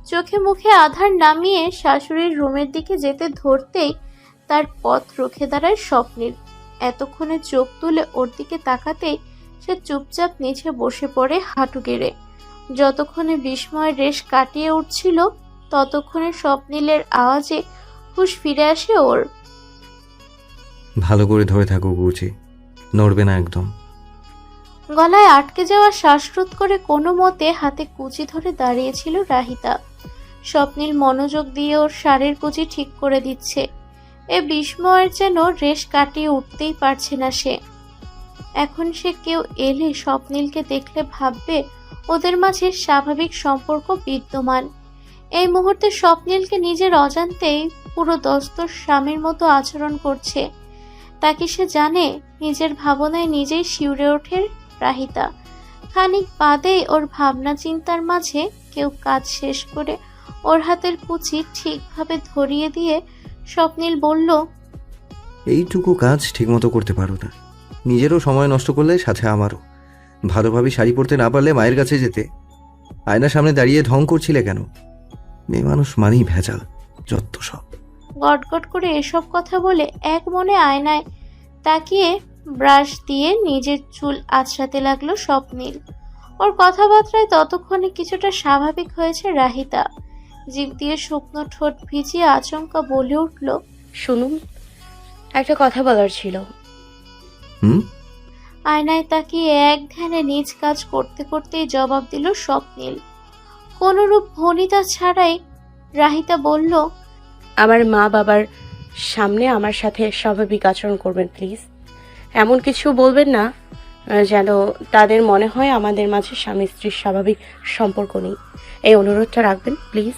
S2: চোখে মুখে আধার নামিয়ে শাশুড়ির রুমের দিকে যেতে ধরতেই তার পথ রুখে দাঁড়ায় স্বপ্নীল। এতক্ষণে চোখ তুলে ওর দিকে তাকাতেই সে চুপচাপ নিচে বসে পড়ে হাঁটু গেড়ে। যতক্ষণে বিস্ময় রেশ কাটিয়ে উঠছিল, ততক্ষণে স্বপ্নীলের আওয়াজে হুঁশ ফিরে আসে ওর।
S1: ভালো করে ধরে থাকো গুচি, নড়বে না একদম।
S2: গলায় আটকে যাওয়া শ্বাসরোধ করে কোনো মতে হাতে কুচি ধরে দাঁড়িয়েছিল রাহিতা। স্বপ্নীল মনোযোগ দিয়ে ওর শাড়ির কুচি ঠিক করে দিচ্ছে। এ বিস্ময়ের যেন রেশ কাটিয়ে উঠতেই পারছে না সে। এখন সে কেউ এলে স্বপ্নীলকে দেখলে ভাববে ওদের মাঝে স্বাভাবিক সম্পর্ক বিদ্যমান। এই মুহূর্তে স্বপ্নীলকে নিজের অজান্তেই পুরো দস্তর স্বামীর মতো আচরণ করছে। তা কি সে জানে? নিজের ভাবনায় নিজেই শিউরে ওঠে রাহিতা। খানিক বাদেই ওর ভাবনা চিন্তার মাঝে কেউ কাজ শেষ করে ওর হাতের কুচি ঠিকভাবে ধরিয়ে দিয়ে স্বপ্নীল বলল,
S1: এইটুকু কাজ ঠিকমতো করতে পারো না, নিজেরও সময় নষ্ট করলে সাথে আমারও। ভালোভাবে শাড়ি পরতে না পারলে মায়ের কাছে যেতে। আয়নার সামনে দাঁড়িয়ে ঢং করছিলে কেন? মেয়ে মানুষ মানেই ভেজাল, যত সব।
S2: গটগট করে এসব কথা বলে এক মনে আয়নায় তাকিয়ে ব্রাশ দিয়ে নিজের চুল আঁচড়াতে লাগলো স্বপ্নীল। ওর কথাবার্তায় ততক্ষণে কিছুটা স্বাভাবিক হয়েছে রাহিতা। জিভ দিয়ে শুকনো ঠোঁট ভিজিয়ে আচমকা বলে উঠল,
S4: শুনুন, একটা কথা বলার ছিল।
S1: হুম?
S2: আয়নায় তাকিয়ে এক ধ্যানে নিজ কাজ করতে করতেই জবাব দিল স্বপ্নীল। কোনরূপ ভনিতা ছাড়াই রাহিতা বলল,
S4: আমার মা বাবার সামনে আমার সাথে স্বাভাবিক আচরণ করবেন প্লিজ। এমন কিছু বলবেন না যেন তাদের মনে হয় আমাদের মাঝে স্বামী স্ত্রীর স্বাভাবিক সম্পর্ক নেই। এই অনুরোধটা রাখবেন প্লিজ।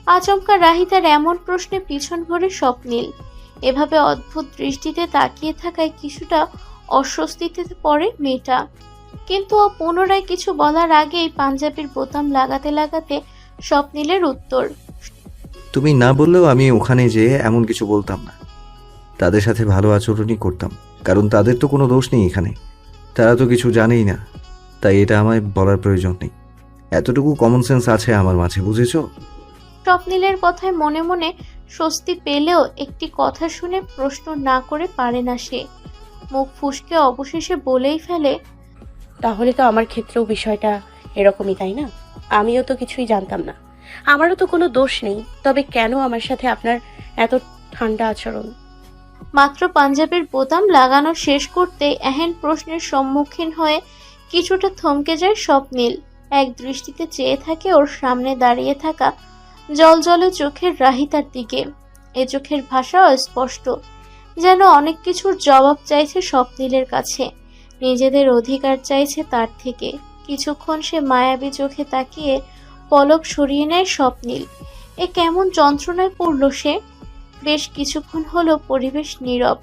S2: আচমকা রাহিতার এমন প্রশ্নে পিছন ভরে স্বপ্নীল। এভাবে অদ্ভুত দৃষ্টিতে তাকিয়ে থাকায় কিছুটা অস্বস্তিতে পড়ে মেয়েটা। কিন্তু ও পুনরায় কিছু বলার আগেই পাঞ্জাবির বোতাম লাগাতে লাগাতে স্বপ্নীলের উত্তর,
S1: তুমি না বললেও আমি ওখানে যেয়ে এমন কিছু বলতাম না। তাদের সাথে ভালো আচরণই করতাম, কারণ তাদের তো কোনো দোষ নেই এখানে। তারা তো কিছু জানেই না, তাই এটা আমায় বলার প্রয়োজন নেই। এতটুকু কমন সেন্স আছে আমার মাঝে, বুঝেছো?
S2: স্বপ্নীলের কথায় মনে মনে স্বস্তি পেলেও একটি কথা শুনে প্রশ্ন না করে পারে না সে। মুখ ফুসকে অবশেষে বলেই ফেলে,
S4: তাহলে তো আমার ক্ষেত্রেও বিষয়টা এরকমই, তাই না? আমিও তো কিছুই জানতাম না, আমারও তো কোনো দোষ নেই। তবে কেন আমার সাথে আপনার এত ঠান্ডা আচরণ?
S2: মাত্র পাঞ্জাবির বোতাম লাগানো শেষ করতেই এহেন প্রশ্নের সম্মুখীন হয়ে কিছুটা থমকে যায় স্বপ্নীল। এক দৃষ্টিতে চেয়ে থাকে ওর সামনে দাঁড়িয়ে থাকা জলজলে চোখের রাহিতার দিকে। এ চোখের ভাষা অস্পষ্ট, যেন অনেক কিছুর জবাব চাইছে স্বপ্নীলের কাছে, নিজেদের অধিকার চাইছে তার থেকে। কিছুক্ষণ সে মায়াবী চোখে তাকিয়ে পলক সরিয়ে নেয় স্বপ্নীল। এ কেমন যন্ত্রণায় পড়ল সে। বেশ কিছুক্ষণ হলো পরিবেশ নীরব।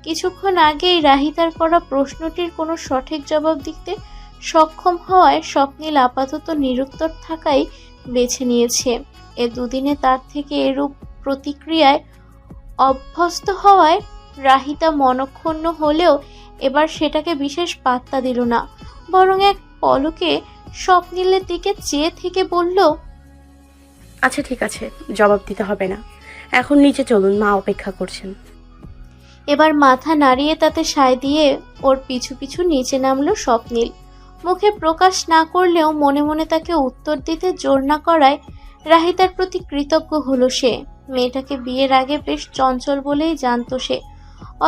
S2: কিছুক্ষণ আগেই রাহিতার করা প্রশ্নটির কোনো সঠিক জবাব দিতে সক্ষম হওয়ায় স্বপ্নীল আপাতত নিরুত্তর থাকাই বেছে নিয়েছে। এ দুদিনে তার থেকে এরূপ প্রতিক্রিয়ায় অভ্যস্ত হওয়ায় রাহিতা মনক্ষুণ্ণ হলেও এবার সেটাকে বিশেষ পাত্তা দিল না, বরং এক পলকে স্বপ্নীলের দিকে চেয়ে থেকে বলল,
S4: আচ্ছা ঠিক আছে, জবাব দিতে হবে না। এখন নিচে চলুন, মা অপেক্ষা করছেন।
S2: এবার মাথা নাড়িয়ে তাতে সায় দিয়ে ওর পিছু পিছু নিচে নামলো স্বপ্নীল। মুখে প্রকাশ না করলেও মনে মনে তাকে উত্তর দিতে জোর না করায় রাহিতার প্রতি কৃতজ্ঞ হলো সে। মেয়েটাকে বিয়ের আগে বেশ চঞ্চল বলেই জানতো সে,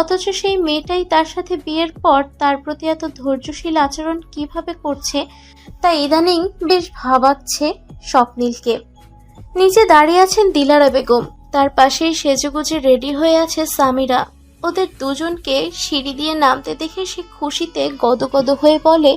S2: অথচ সেই মেয়েটাই তার সাথে বিয়ের পর তার প্রতি এত ধৈর্যশীল আচরণ কিভাবে করছে তা ইদানিং বেশ ভাবাচ্ছে স্বপ্নীলকে। নিচে দাঁড়িয়ে আছেন দিলারা বেগম, তার পাশেই সেজেগুজে রেডি হয়ে আছে সামিরা। ওদের দুজনকে সিঁড়ি দিয়ে নামতে দেখে সে খুশিতে গদগদ হয়ে বলে,